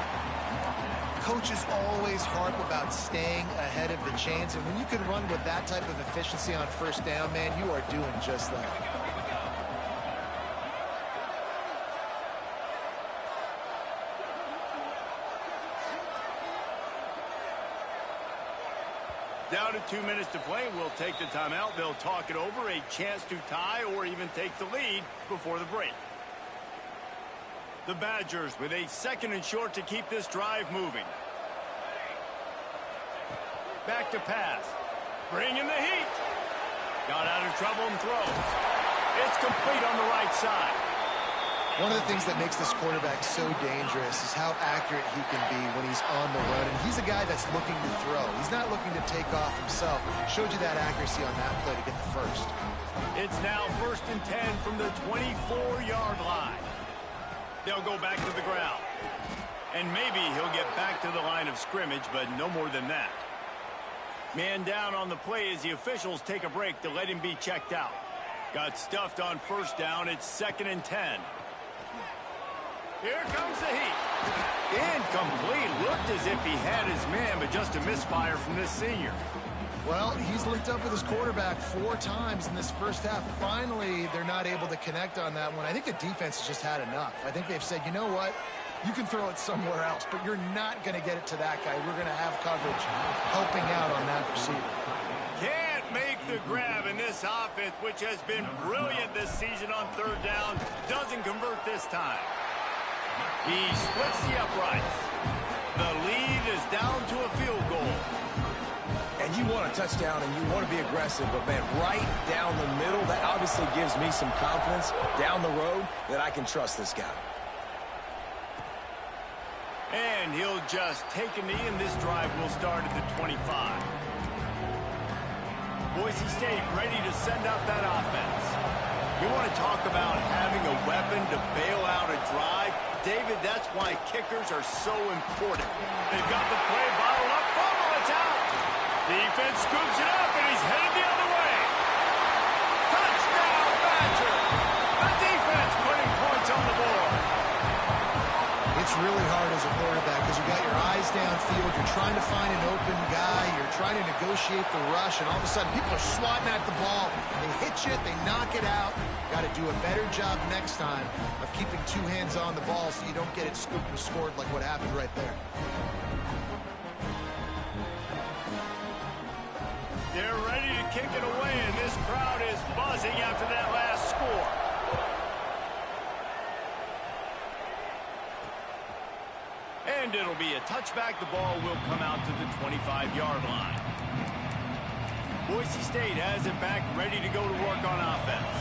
Coaches always harp about staying ahead of the chains, and when you can run with that type of efficiency on 1st down, man, you are doing just that. Down to 2 minutes to play. We'll take the timeout. They'll talk it over, a chance to tie or even take the lead before the break. The Badgers with a 2nd and short to keep this drive moving. Back to pass. Bringing the heat. Got out of trouble and throws. It's complete on the right side. One of the things that makes this quarterback so dangerous is how accurate he can be when he's on the run. And he's a guy that's looking to throw. He's not looking to take off himself. Showed you that accuracy on that play to get the first. It's now 1st and 10 from the 24-yard line. They'll go back to the ground. And maybe he'll get back to the line of scrimmage, but no more than that. Man down on the play as the officials take a break to let him be checked out. Got stuffed on 1st down. It's 2nd and 10. Here comes the heat. Incomplete. Looked as if he had his man, but just a misfire from this senior. Well, he's linked up with his quarterback 4 times in this first half. Finally, they're not able to connect on that one. I think the defense has just had enough. I think they've said, you know what? You can throw it somewhere else, but you're not going to get it to that guy. We're going to have coverage helping out on that receiver. Can't make the grab, in this offense, which has been brilliant this season on 3rd down, doesn't convert this time. He splits the uprights. The lead is down to a field goal. And you want a touchdown and you want to be aggressive, but, man, right down the middle, that obviously gives me some confidence down the road that I can trust this guy. And he'll just take a knee, and this drive will start at the 25. Boise State ready to send up that offense. You want to talk about having a weapon to bail out a drive? David, that's why kickers are so important. They've got the play bottled up. Fumble, it's out. Defense scoops it up, and he's headed the other way. Touchdown, Badger. The defense putting points on the board. It's really hard as a quarterback because you got your eyes downfield. You're trying to find an open guy. You're trying to negotiate the rush, and all of a sudden people are swatting at the ball. They hit you. They knock it out. Got to do a better job next time of keeping two hands on the ball so you don't get it scooped and scored like what happened right there. They're ready to kick it away, and this crowd is buzzing after that last score. And it'll be a touchback. The ball will come out to the 25-yard line. Boise State has it back, ready to go to work on offense.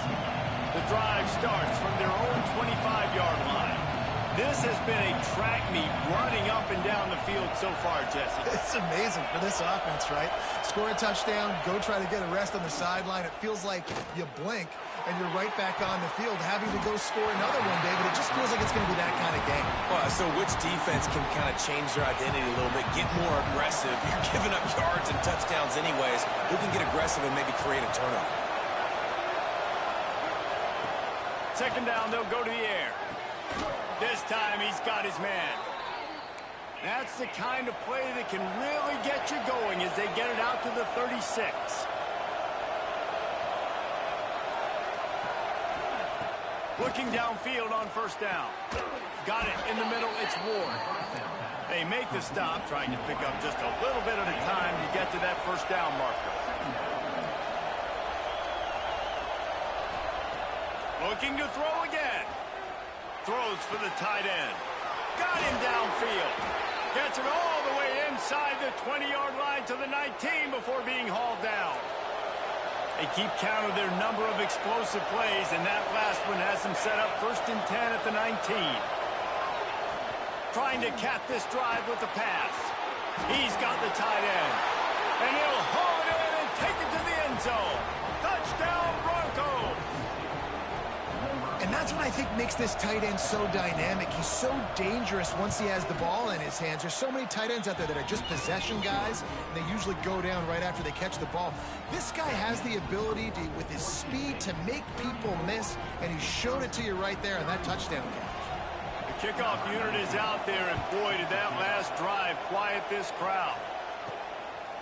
The drive starts from their own 25-yard line. This has been a track meet running up and down the field so far, Jesse. It's amazing for this offense, right? Score a touchdown, go try to get a rest on the sideline. It feels like you blink, and you're right back on the field having to go score another one, David. It just feels like it's going to be that kind of game. Well, so which defense can kind of change their identity a little bit, get more aggressive? You're giving up yards and touchdowns anyways. Who can get aggressive and maybe create a turnover? Second down, they'll go to the air. This time he's got his man. That's the kind of play that can really get you going as they get it out to the 36. Looking downfield on first down. Got it in the middle, it's Ward. They make the stop, trying to pick up just a little bit at a time to get to that first down marker. Looking to throw again. Throws for the tight end. Got him downfield. Gets it all the way inside the 20-yard line to the 19 before being hauled down. They keep count of their number of explosive plays, and that last one has them set up 1st and 10 at the 19. Trying to cap this drive with the pass. He's got the tight end. And he'll haul it in and take it to the end zone. Touchdown, Broncos! And that's what I think makes this tight end so dynamic. He's so dangerous once he has the ball in his hands. There's so many tight ends out there that are just possession guys, and they usually go down right after they catch the ball. This guy has the ability to, with his speed, to make people miss, and he showed it to you right there in that touchdown catch. The kickoff unit is out there, and boy, did that last drive quiet this crowd.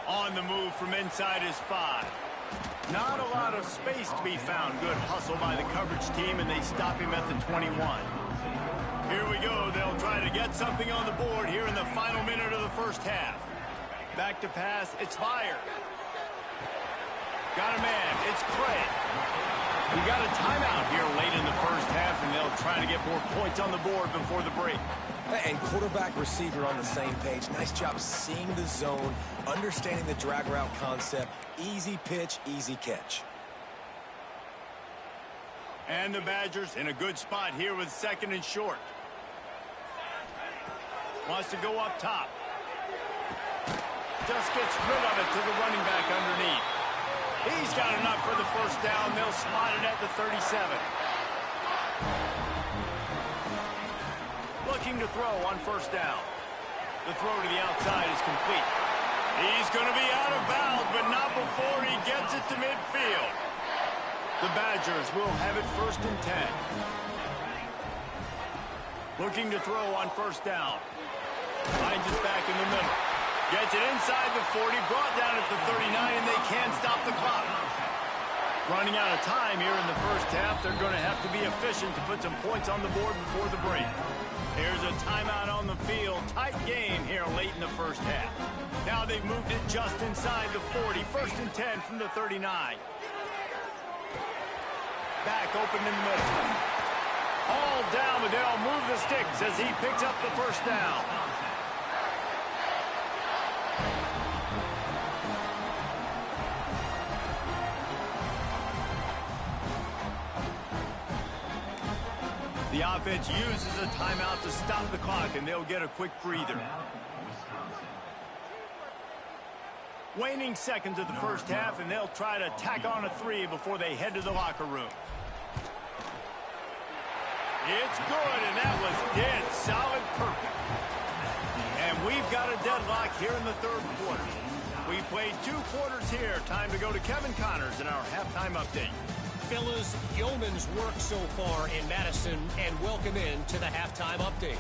On the move from inside his 5. Not a lot of space to be found. Good hustle by the coverage team, and they stop him at the 21. Here we go. They'll try to get something on the board here in the final minute of the first half. Back to pass. It's Fire. Got a man. It's Craig. We got a timeout here late in the first half, and they'll try to get more points on the board before the break. And quarterback, receiver on the same page. Nice job seeing the zone, understanding the drag route concept. Easy pitch, easy catch. And the Badgers in a good spot here with 2nd and short. Wants to go up top. Just gets rid of it to the running back underneath. He's got enough for the first down. They'll spot it at the 37. Looking to throw on first down. The throw to the outside is complete. He's going to be out of bounds, but not before he gets it to midfield. The Badgers will have it 1st and 10. Looking to throw on first down. Finds it back in the middle. Gets it inside the 40, brought down at the 39, and they can't stop the clock. Running out of time here in the first half. They're going to have to be efficient to put some points on the board before the break. Here's a timeout on the field. Tight game here late in the first half. Now they've moved it just inside the 40. 1st and 10 from the 39. Back open in the middle. All down, but they'll move the sticks as he picks up the first down. The offense uses a timeout to stop the clock, and they'll get a quick breather. Waning seconds of the first half, and they'll try to tack on a 3 before they head to the locker room. It's good, and that was dead solid perfect. And we've got a deadlock here in the third quarter. We played 2 quarters here. Time to go to Kevin Connors in our halftime update. Fellas, yeoman's work so far in Madison, and welcome in to the halftime update.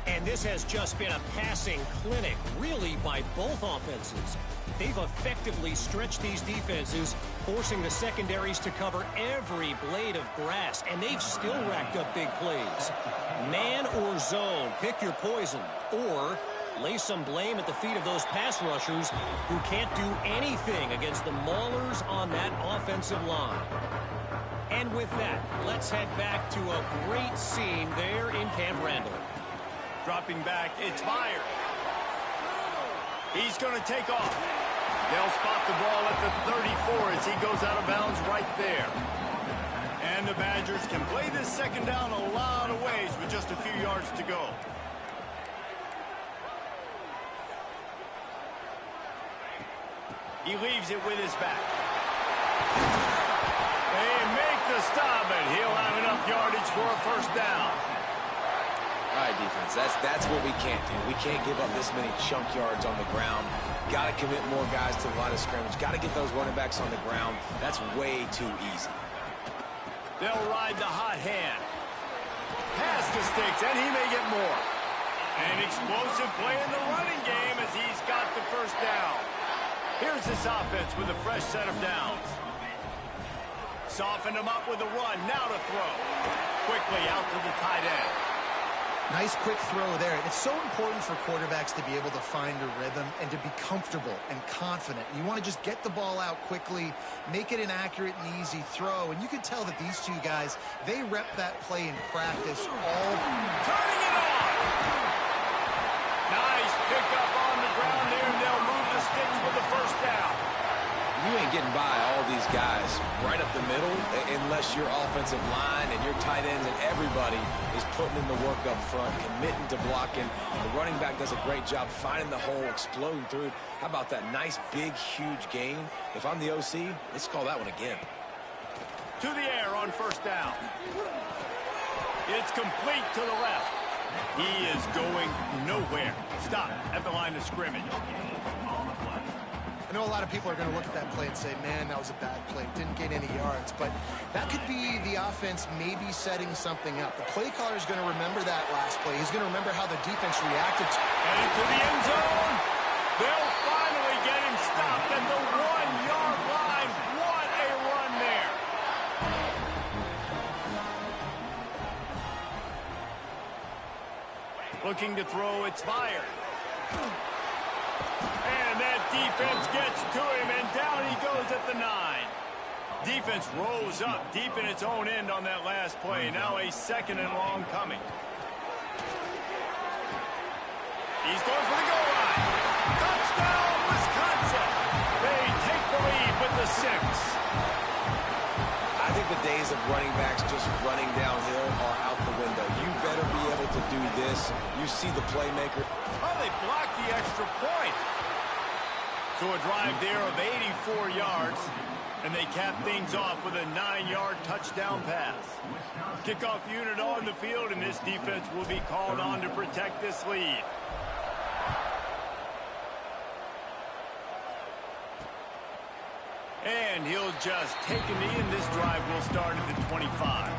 And this has just been a passing clinic, really, by both offenses. They've effectively stretched these defenses, forcing the secondaries to cover every blade of grass, and they've still racked up big plays. Man or zone, pick your poison, or lay some blame at the feet of those pass rushers who can't do anything against the maulers on that offensive line. And with that, let's head back to a great scene there in Camp Randall. Dropping back, it's Meyer. He's going to take off. They'll spot the ball at the 34 as he goes out of bounds right there. And the Badgers can play this second down a lot of ways with just a few yards to go. He leaves it with his back. They make the stop, and he'll have enough yardage for a first down. All right, defense, that's what we can't do. We can't give up this many chunk yards on the ground. Got to commit more guys to the line of scrimmage. Got to get those running backs on the ground. That's way too easy. They'll ride the hot hand. Pass the sticks, and he may get more. An explosive play in the running game as he's got the first down. Here's this offense with a fresh set of downs. Soften him up with a run. Now to throw. Quickly out to the tight end. Nice quick throw there. And it's so important for quarterbacks to be able to find a rhythm and to be comfortable and confident. You want to just get the ball out quickly, make it an accurate and easy throw. And you can tell that these two guys, they rep that play in practice all. Turning it on. Nice pickup on the ground there. They'll move the sticks with the first down. You ain't getting by all these guys right up the middle unless your offensive line and your tight ends and everybody is putting in the work up front, committing to blocking. The running back does a great job finding the hole, exploding through. How about that nice, big, huge gain? If I'm the OC, let's call that one again. To the air on first down. It's complete to the left. He is going nowhere. Stop at the line of scrimmage. I know a lot of people are going to look at that play and say, man, that was a bad play. Didn't gain any yards. But that could be the offense maybe setting something up. The play caller is going to remember that last play. He's going to remember how the defense reacted to it. And into the end zone. They'll finally get him stopped at the 1-yard line. What a run there. Looking to throw, it's Meyer. And that defense gets to him, and down he goes at the 9. Defense rose up deep in its own end on that last play. Now a second and long coming. He's going for the goal line. Touchdown, Wisconsin. They take the lead with the 6. I think the days of running backs just running downhill are out the window. You better be able to do this. You see the playmaker. Oh, they blocked the extra point. So a drive there of 84 yards, and they cap things off with a 9-yard touchdown pass. Kickoff unit on the field, and this defense will be called on to protect this lead. And he'll just take a knee, and this drive will start at the 25.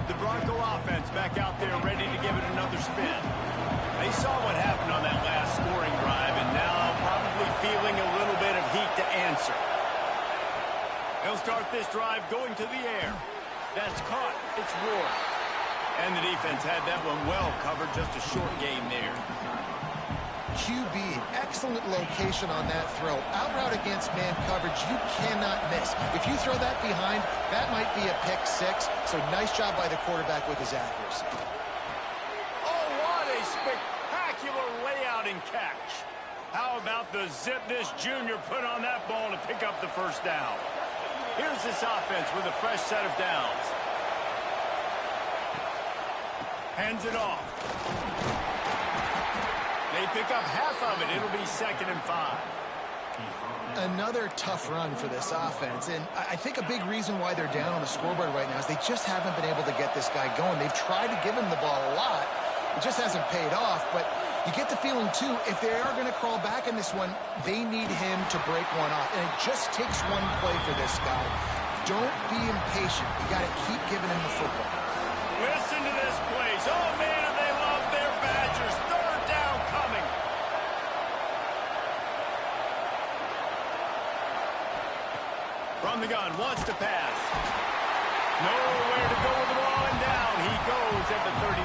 The Bronco offense back out there ready to give it another spin. They saw what happened on that last scoring drive, and now probably feeling a little bit of heat to answer. They'll start this drive going to the air. That's caught. It's Ward. And the defense had that one well covered. Just a short game there. QB, excellent location on that throw. Out route against man coverage, you cannot miss. If you throw that behind, that might be a pick 6. So nice job by the quarterback with his accuracy. Oh, what a spectacular layout and catch. How about the zip this junior put on that ball to pick up the first down? Here's this offense with a fresh set of downs. Hands it off. They pick up half of it. It'll be 2nd and 5. Another tough run for this offense, and I think a big reason why they're down on the scoreboard right now is they just haven't been able to get this guy going. They've tried to give him the ball a lot. It just hasn't paid off, but you get the feeling, too, if they are going to crawl back in this one, they need him to break one off, and it just takes one play for this guy. Don't be impatient. You got to keep giving him the football. Listen to this place. Oh, man, do they love their Badgers. 3rd down coming. From the gun, wants to pass. Nowhere to go with the ball, and down he goes at the 39.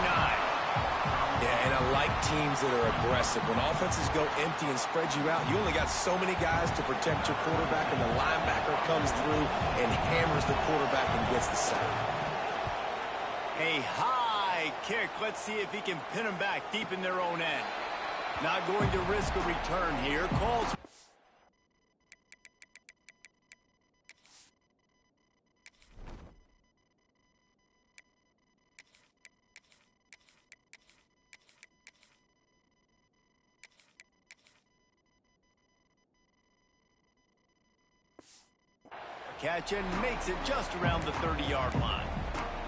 Yeah, and I like teams that are aggressive. When offenses go empty and spread you out, you only got so many guys to protect your quarterback, and the linebacker comes through and hammers the quarterback and gets the sack. A high kick. Let's see if he can pin them back deep in their own end. Not going to risk a return here. Calls. Catch and makes it just around the 30-yard line.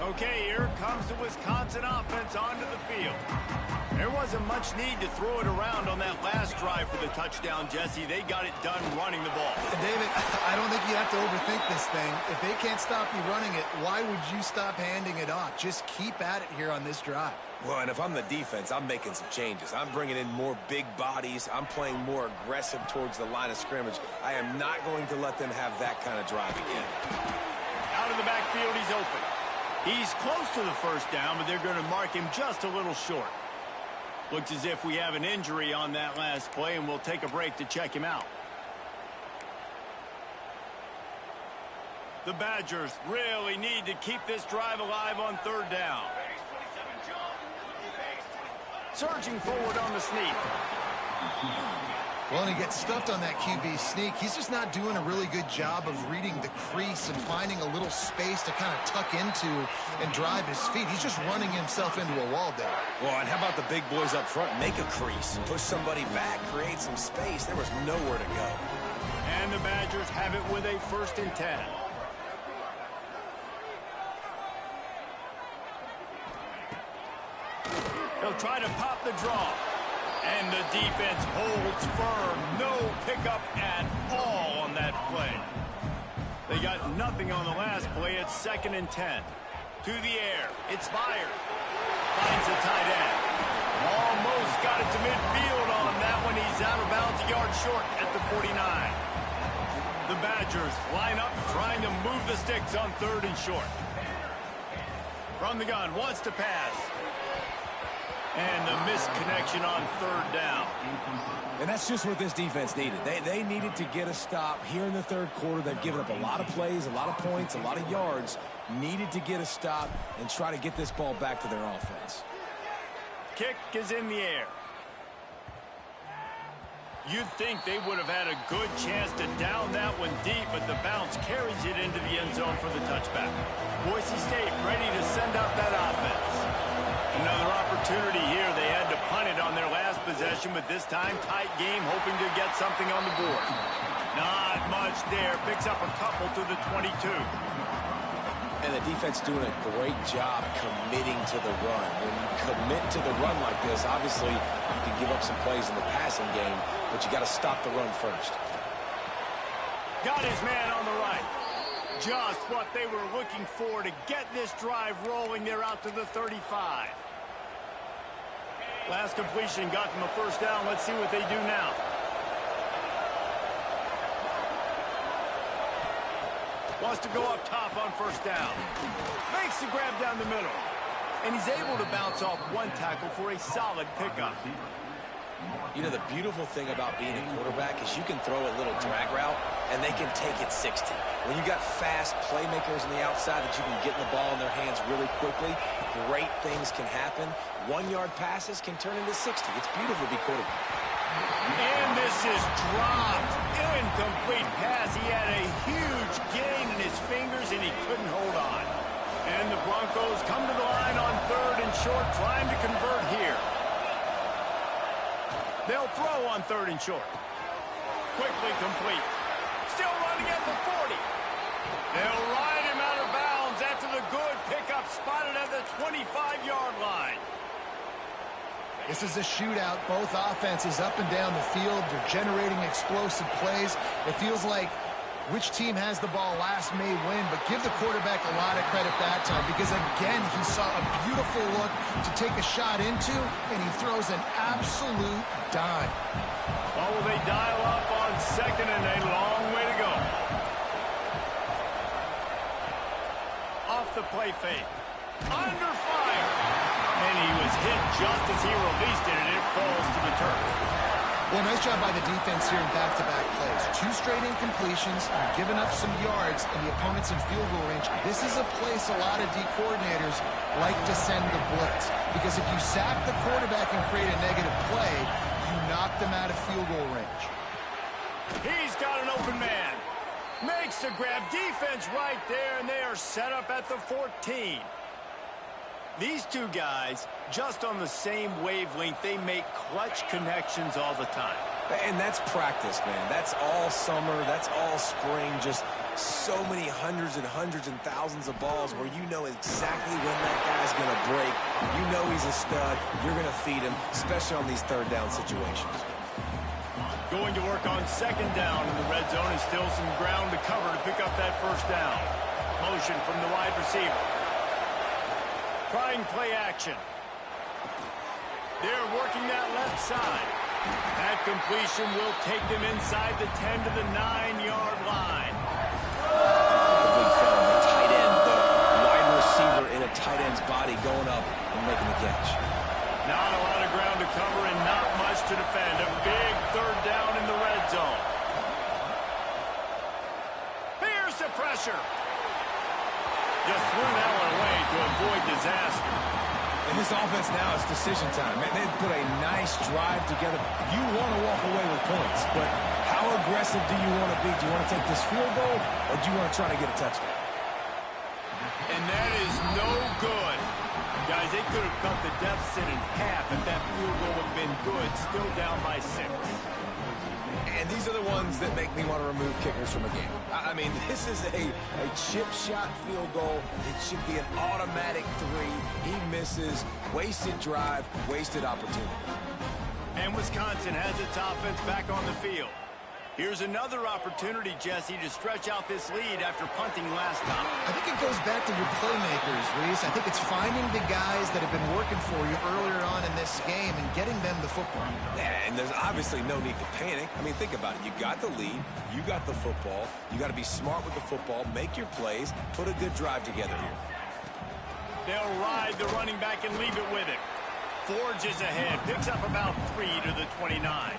Okay, here comes the Wisconsin offense onto the field. There wasn't much need to throw it around on that last drive for the touchdown, Jesse. They got it done running the ball. David, I don't think you have to overthink this thing. If they can't stop you running it, why would you stop handing it off? Just keep at it here on this drive. Well, and if I'm the defense, I'm making some changes. I'm bringing in more big bodies. I'm playing more aggressive towards the line of scrimmage. I am not going to let them have that kind of drive again. Out of the backfield, he's open. He's close to the 1st down, but they're going to mark him just a little short. Looks as if we have an injury on that last play, and we'll take a break to check him out. The Badgers really need to keep this drive alive on 3rd down. Surging forward on the sneak. Well, and he gets stuffed on that QB sneak. He's just not doing a really good job of reading the crease and finding a little space to kind of tuck into and drive his feet. He's just running himself into a wall there. Well, and how about the big boys up front? Make a crease, push somebody back, create some space. There was nowhere to go. And the Badgers have it with a 1st and 10. They'll try to pop the draw. And the defense holds firm. No pickup at all on that play. They got nothing on the last play. It's 2nd and 10. To the air. It's fired. Finds a tight end. Almost got it to midfield on that one. He's out of bounds, a yard short at the 49. The Badgers line up trying to move the sticks on 3rd and short. From the gun, wants to pass. And the misconnection on 3rd down. And that's just what this defense needed. They needed to get a stop here in the 3rd quarter. They've given up a lot of plays, a lot of points, a lot of yards. Needed to get a stop and try to get this ball back to their offense. Kick is in the air. You'd think they would have had a good chance to down that one deep, but the bounce carries it into the end zone for the touchback. Boise State ready to send out that offense. Another opportunity here. They had to punt it on their last possession, but this time tight game, hoping to get something on the board. Not much there. Picks up a couple to the 22. And the defense doing a great job committing to the run. When you commit to the run like this, obviously you can give up some plays in the passing game, but you got to stop the run first. Got his man on the right. Just what they were looking for to get this drive rolling. They're out to the 35. Last completion got them a 1st down. Let's see what they do now. Wants to go up top on 1st down. Makes the grab down the middle. And he's able to bounce off one tackle for a solid pickup. You know, the beautiful thing about being a quarterback is you can throw a little drag route, and they can take it 60. When you got fast playmakers on the outside that you can get the ball in their hands really quickly, great things can happen. 1-yard passes can turn into 60. It's beautiful to be quarterback. And this is dropped. Incomplete pass. He had a huge gain in his fingers, and he couldn't hold on. And the Broncos come to the line on 3rd and short, trying to convert here. throw on 3rd and short. Quickly complete. Still running at the 40. They'll ride him out of bounds after the good pickup spotted at the 25-yard line. This is a shootout. Both offenses up and down the field. They're generating explosive plays. It feels like which team has the ball last may win, but give the quarterback a lot of credit that time because, again, he saw a beautiful look to take a shot into, and he throws an absolute dime. Oh, they dial up on 2nd and a long way to go. Off the play fake. Under fire. And he was hit just as he released it, and it falls to the turf. Well, nice job by the defense here in back-to-back plays. 2 straight incompletions, giving up some yards, and the opponent's in field goal range. This is a place a lot of D coordinators like to send the blitz. Because if you sack the quarterback and create a negative play, you knock them out of field goal range. He's got an open man. Makes the grab. Defense right there, and they are set up at the 14. These two guys, just on the same wavelength, they make clutch connections all the time. And that's practice, man. That's all summer. That's all spring. Just so many hundreds and thousands of balls where you know exactly when that guy's going to break. You know he's a stud. You're going to feed him, especially on these 3rd down situations. Going to work on 2nd down in the red zone is still some ground to cover to pick up that 1st down. Motion from the wide receiver. Trying play action. They're working that left side. That completion will take them inside the 10 to the 9-yard line. The big fella, the tight end, the wide receiver in a tight end's body going up and making the catch. Not a lot of ground to cover and not much to defend. A big 3rd down in the red zone. Here's the pressure. Just threw that one away to avoid disaster. And this offense now is decision time. Man, they put a nice drive together. You want to walk away with points, but how aggressive do you want to be? Do you want to take this field goal, or do you want to try to get a touchdown? And that is no good. Guys, they could have cut the deficit in half if that field goal would have been good. Still down by 6. And these are the ones that make me want to remove kickers from a game. I mean, this is a chip shot field goal. It should be an automatic 3. He misses. Wasted drive, wasted opportunity. And Wisconsin has its offense back on the field. Here's another opportunity, Jesse, to stretch out this lead after punting last time. I think it goes back to your playmakers, Reese. I think it's finding the guys that have been working for you earlier on in this game and getting them the football. Yeah, and there's obviously no need to panic. I mean, think about it. You got the lead. You got the football. You got to be smart with the football. Make your plays. Put a good drive together here. They'll ride the running back and leave it with him. Forges ahead. Picks up about 3 to the 29.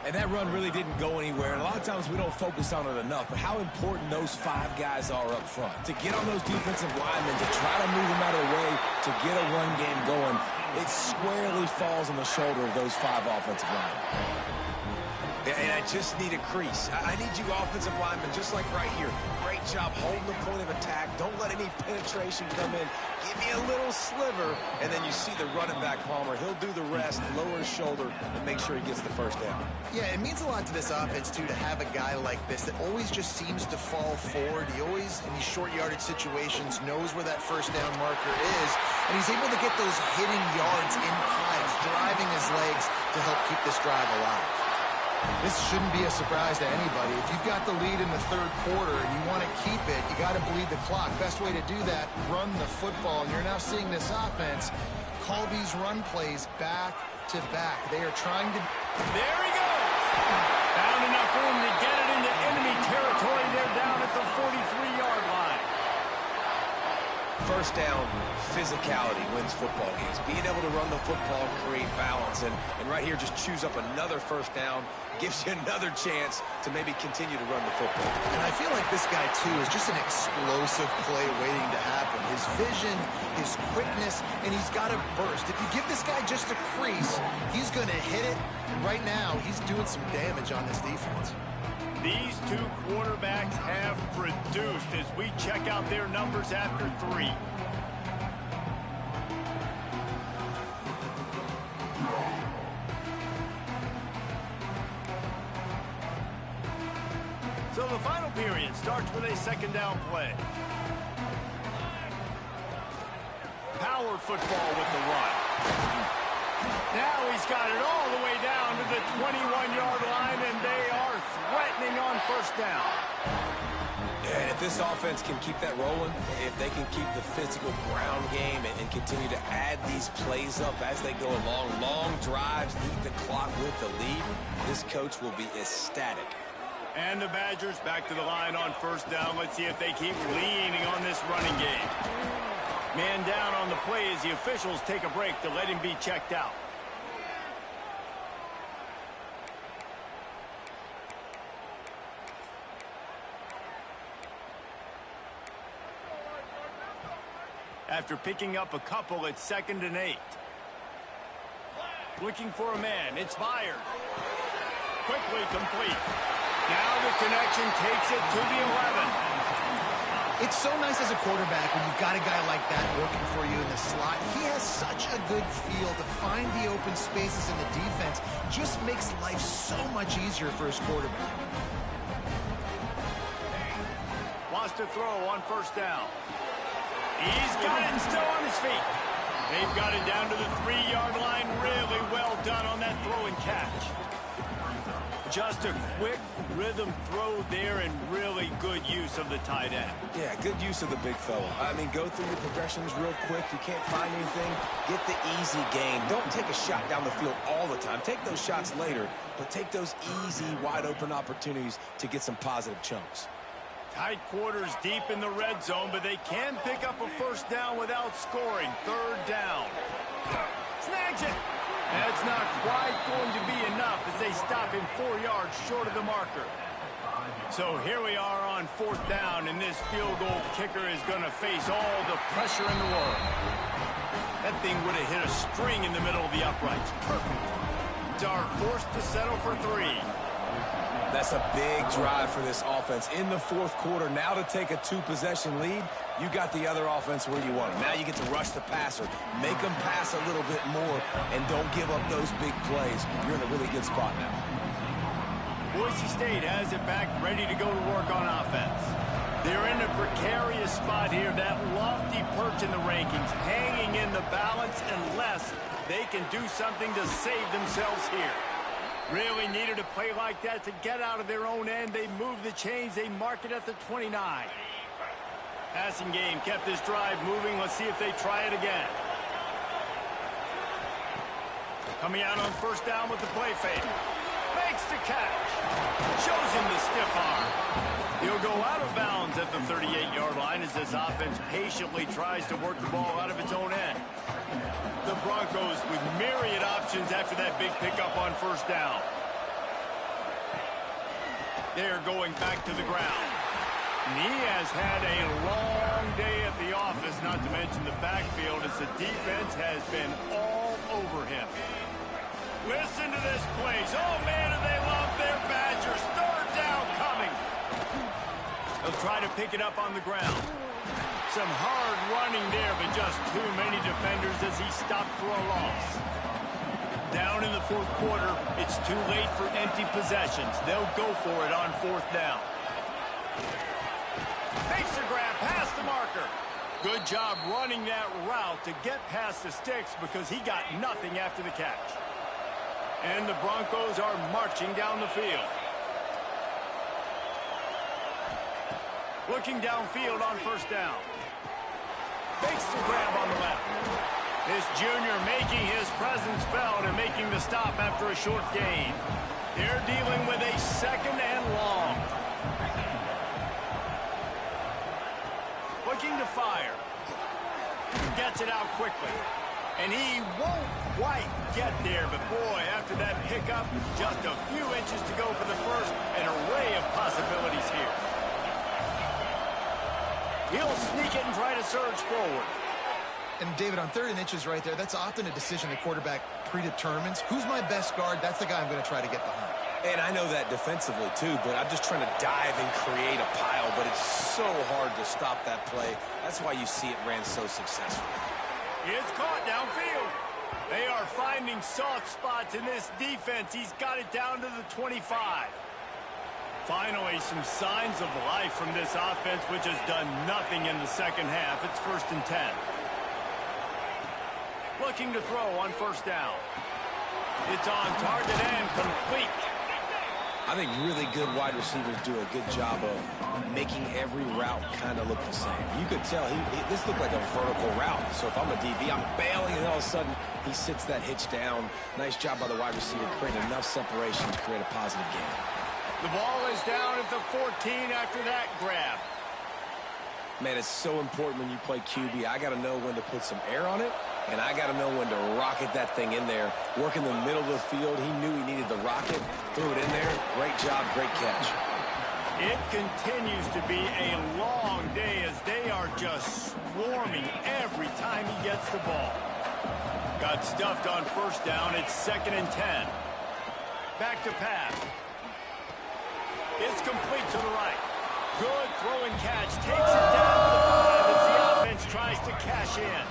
And that run really didn't go anywhere. And a lot of times we don't focus on it enough. But how important those 5 guys are up front. To get on those defensive linemen, to try to move them out of the way, to get a run game going, it squarely falls on the shoulder of those 5 offensive linemen. And I just need a crease. I need you offensive linemen, just like right here. Great job holding the point of attack. Don't let any penetration come in. Give me a little sliver, and then you see the running back Palmer. He'll do the rest, lower his shoulder, and make sure he gets the 1st down. Yeah, it means a lot to this offense, too, to have a guy like this that always just seems to fall forward. He always, in these short yardage situations, knows where that 1st down marker is, and he's able to get those hitting yards in piles, driving his legs to help keep this drive alive. This shouldn't be a surprise to anybody. If you've got the lead in the 3rd quarter and you want to keep it, you got to bleed the clock. Best way to do that, run the football. And you're now seeing this offense call these run plays back to back. They are trying to... There he goes! Found enough room to get it into enemy territory. They're down at the 43-yard line. 1st down, physicality wins football games. Being able to run the football, create balance, and right here just choose up another 1st down, gives you another chance to maybe continue to run the football. And I feel like this guy, too, is just an explosive play waiting to happen. His vision, his quickness, and he's got a burst. If you give this guy just a crease, he's going to hit it. And right now, he's doing some damage on this defense. These 2 quarterbacks have produced as we check out their numbers after 3. So the final period starts with a second down play. Power football with the run. Now he's got it all the way down to the 21-yard line, and they are threatening on first down. And if this offense can keep that rolling, if they can keep the physical ground game and continue to add these plays up as they go along, long drives, eat the clock with the lead, this coach will be ecstatic. And the Badgers back to the line on first down. Let's see if they keep leaning on this running game. Man down on the play as the officials take a break to let him be checked out. After picking up a couple, it's 2nd and 8. Looking for a man. It's fired. Quickly complete. Now the connection takes it to the 11. It's so nice as a quarterback when you've got a guy like that working for you in the slot. He has such a good feel to find the open spaces in the defense. Just makes life so much easier for his quarterback. Wants to throw on first down. He's got it and still on his feet. They've got it down to the 3-yard line. Really well done on that throw and catch. Just a quick rhythm throw there and really good use of the tight end. Yeah, good use of the big fella. I mean, go through your progressions real quick. You can't find anything. Get the easy gain. Don't take a shot down the field all the time. Take those shots later, but take those easy, wide-open opportunities to get some positive chunks. Tight quarters deep in the red zone, but they can pick up a first down without scoring. 3rd down. Snags it. That's not quite going to be enough as they stop him 4 yards short of the marker. So here we are on 4th down, and this field goal kicker is going to face all the pressure in the world. That thing would have hit a string in the middle of the uprights. Perfect. Are forced to settle for 3. That's a big drive for this offense in the 4th quarter. Now to take a 2-possession lead, you got the other offense where you want them. Now you get to rush the passer, make them pass a little bit more, and don't give up those big plays. You're in a really good spot now. Boise State has it back, ready to go to work on offense. They're in a precarious spot here, that lofty perch in the rankings, hanging in the balance unless they can do something to save themselves here. Really needed a play like that to get out of their own end. They move the chains. They mark it at the 29. Passing game kept this drive moving. Let's see if they try it again. Coming out on first down with the play fake. Makes the catch. Shows him the stiff arm. He'll go out of bounds at the 38-yard line as this offense patiently tries to work the ball out of its own end. The Broncos with myriad options after that big pickup on first down. They're going back to the ground. And he has had a long day at the office, not to mention the backfield, as the defense has been all over him. Listen to this place. Oh, man, do they love their Badgers. 3rd down coming. They'll try to pick it up on the ground. Some hard running there, but just too many defenders as he stopped for a loss. Down in the 4th quarter, it's too late for empty possessions. They'll go for it on 4th down. Makes the grab past the marker. Good job running that route to get past the sticks because he got nothing after the catch. And the Broncos are marching down the field. Looking downfield on first down. Makes the grab on the left. This junior making his presence felt and making the stop after a short gain. They're dealing with a 2nd and long. Looking to fire. Gets it out quickly. And he won't quite get there, but boy, after that pickup, just a few inches to go for the first. An array of possibilities here. He'll sneak it and try to surge forward. And, David, on 3rd and inches right there, that's often a decision the quarterback predetermines. Who's my best guard? That's the guy I'm going to try to get behind. And I know that defensively, too, but I'm just trying to dive and create a pile, but it's so hard to stop that play. That's why you see it ran so successfully. It's caught downfield. They are finding soft spots in this defense. He's got it down to the 25. Finally, some signs of life from this offense, which has done nothing in the second half. It's 1st and 10. Looking to throw on 1st down. It's on target and complete. I think really good wide receivers do a good job of making every route kind of look the same. You could tell this looked like a vertical route. So if I'm a DB, I'm bailing, and all of a sudden he sits that hitch down. Nice job by the wide receiver, creating enough separation to create a positive gain. The ball is down at the 14 after that grab. Man, it's so important when you play QB. I got to know when to put some air on it, and I got to know when to rocket that thing in there. Work in the middle of the field. He knew he needed the rocket. Threw it in there. Great job, great catch. It continues to be a long day as they are just swarming every time he gets the ball. Got stuffed on 1st down. It's 2nd and 10. Back to pass. It's complete to the right. Good throw and catch. Takes it down to the 5 as the offense tries to cash in.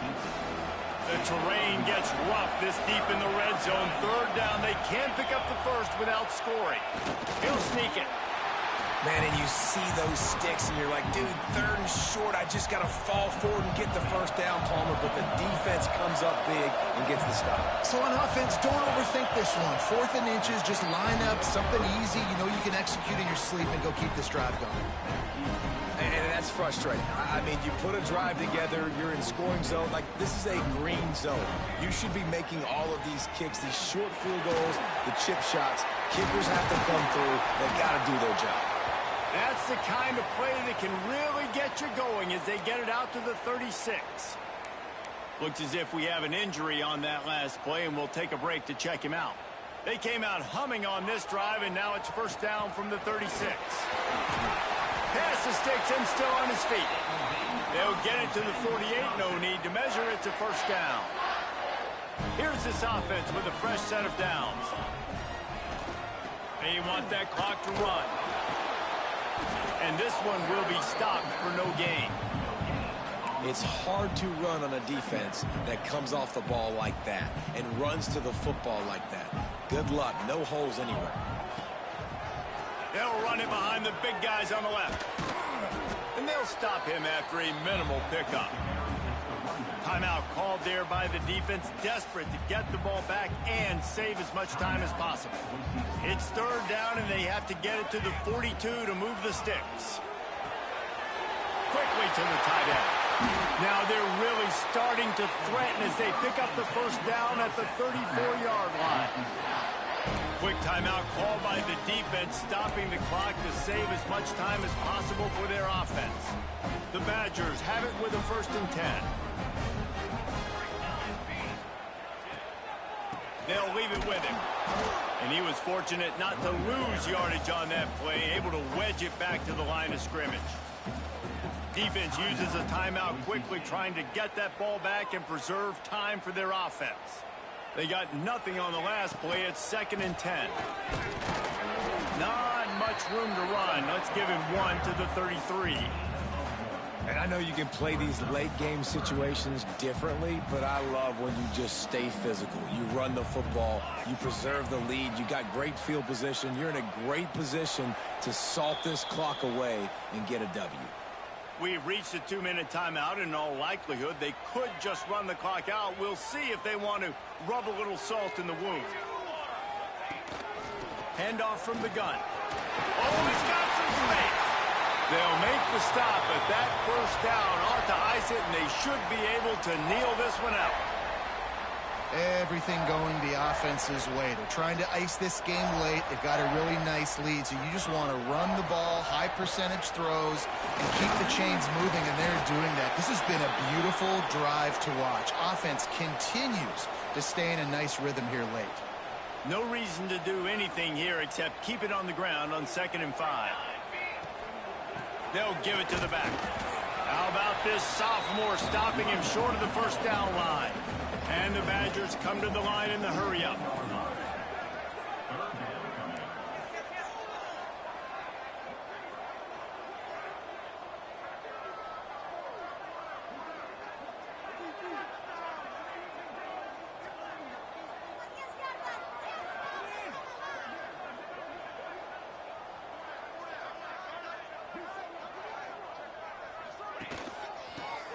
The terrain gets rough this deep in the red zone. 3rd down. They can't pick up the 1st without scoring. He'll sneak it. Man, and you see those sticks, and you're like, dude, 3rd and short. I just got to fall forward and get the 1st down, Palmer. But the defense comes up big and gets the stop. So on offense, don't overthink this one. 4th and inches, just line up something easy. You know you can execute in your sleep and go keep this drive going. And that's frustrating. I mean, you put a drive together, you're in scoring zone. Like, this is a green zone. You should be making all of these kicks, these short field goals, the chip shots. Kickers have to come through. They got to do their job. That's the kind of play that can really get you going as they get it out to the 36. Looks as if we have an injury on that last play, and we'll take a break to check him out. They came out humming on this drive, and now it's 1st down from the 36. Pass the sticks and still on his feet. They'll get it to the 48. No need to measure. It's a 1st down. Here's this offense with a fresh set of downs. They want that clock to run. And this one will be stopped for no gain. It's hard to run on a defense that comes off the ball like that and runs to the football like that. Good luck. No holes anywhere. They'll run it behind the big guys on the left. And they'll stop him after a minimal pickup. Timeout called there by the defense, desperate to get the ball back and save as much time as possible. It's 3rd down, and they have to get it to the 42 to move the sticks. Quickly to the tight end. Now they're really starting to threaten as they pick up the 1st down at the 34-yard line. Quick timeout called by the defense, stopping the clock to save as much time as possible for their offense. The Badgers have it with a 1st and 10. They'll leave it with him. And he was fortunate not to lose yardage on that play, able to wedge it back to the line of scrimmage. Defense uses a timeout quickly, trying to get that ball back and preserve time for their offense. They got nothing on the last play. It's 2nd and 10. Not much room to run. Let's give him 1 to the 33. And I know you can play these late-game situations differently, but I love when you just stay physical. You run the football. You preserve the lead. You got great field position. You're in a great position to salt this clock away and get a W. We've reached a 2-minute timeout. In all likelihood, they could just run the clock out. We'll see if they want to rub a little salt in the wound. Handoff from the gun. Oh, he's got some space. They'll make the stop, but that 1st down ought to ice it, and they should be able to kneel this one out. Everything going the offense's way. They're trying to ice this game late. They've got a really nice lead, so you just want to run the ball, high percentage throws, and keep the chains moving, and they're doing that. This has been a beautiful drive to watch. Offense continues to stay in a nice rhythm here late. No reason to do anything here except keep it on the ground on 2nd and 5. They'll give it to the back. How about this sophomore stopping him short of the 1st down line? And the Badgers come to the line in the hurry-up.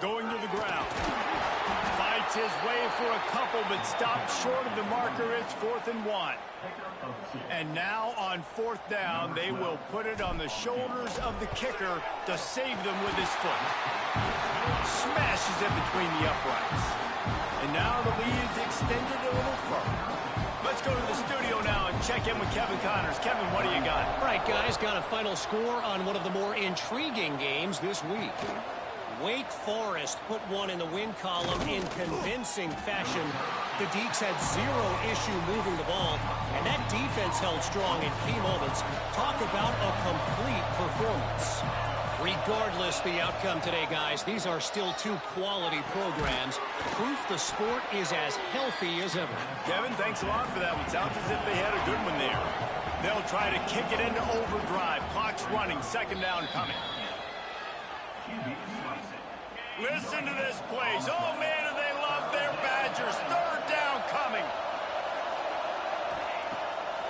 going to the ground. Fights his way for a couple, but stopped short of the marker. It's 4th and 1. And now on 4th down, they will put it on the shoulders of the kicker to save them with his foot. Smashes it between the uprights. And now the lead is extended a little further. Let's go to the studio now and check in with Kevin Connors. Kevin, what do you got? All right, guys, got a final score on one of the more intriguing games this week. Wake Forest put one in the win column in convincing fashion. The Deacs had zero issue moving the ball, and that defense held strong in key moments. Talk about a complete performance. Regardless the outcome today, guys, these are still two quality programs. Proof the sport is as healthy as ever. Kevin, thanks a lot for that one. Sounds as if they had a good one there. They'll try to kick it into overdrive. Clock's running. 2nd down coming. Listen to this place. Oh, man, do they love their Badgers. 3rd down coming.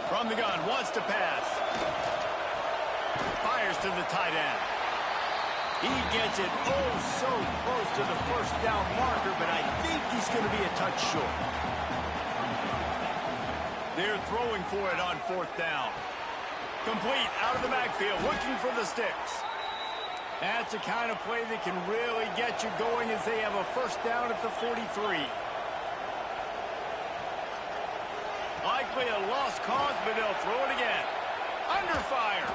From the gun, wants to pass. Fires to the tight end. He gets it so close to the 1st down marker, but I think he's going to be a touch short. They're throwing for it on 4th down. Complete out of the backfield, looking for the sticks. That's the kind of play that can really get you going as they have a 1st down at the 43. Likely a lost cause, but they'll throw it again. Under fire.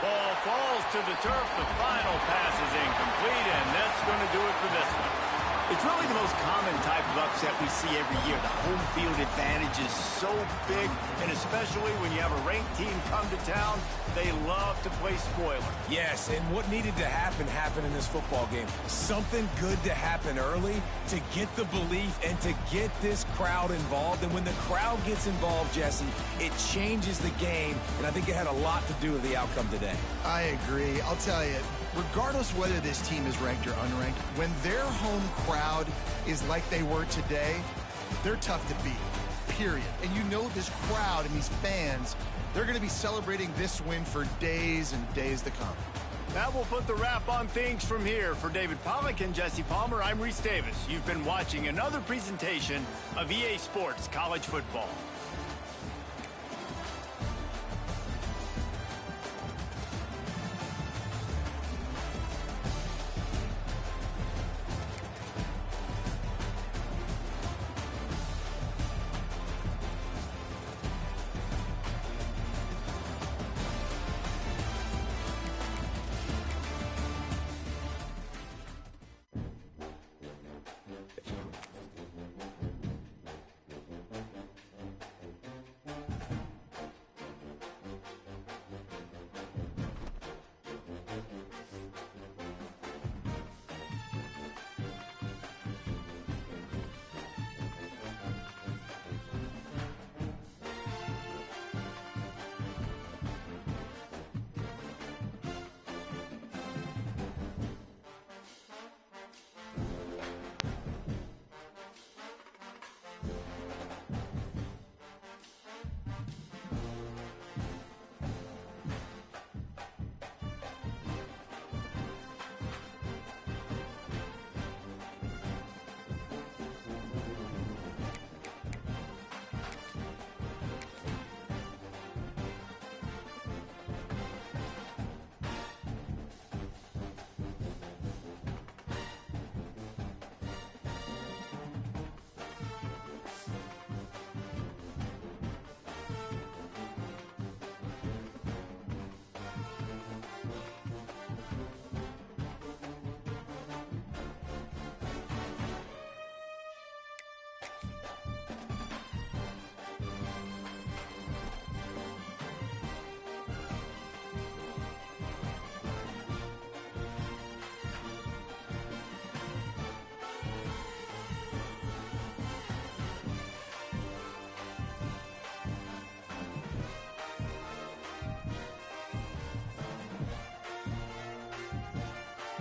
Ball falls to the turf. The final pass is incomplete, and that's going to do it for this one. It's really the most common type of upset we see every year. The home field advantage is so big, and especially when you have a ranked team come to town, they love to play spoiler. Yes, and what needed to happen happened in this football game. Something good to happen early to get the belief and to get this crowd involved. And when the crowd gets involved, Jesse, it changes the game, and I think it had a lot to do with the outcome today. I agree. I'll tell you, regardless whether this team is ranked or unranked, when their home crowd is like they were today, they're tough to beat, period. And you know this crowd and these fans, they're going to be celebrating this win for days and days to come. That will put the wrap on things from here. For David Pollack and Jesse Palmer, I'm Reese Davis. You've been watching another presentation of EA Sports College Football.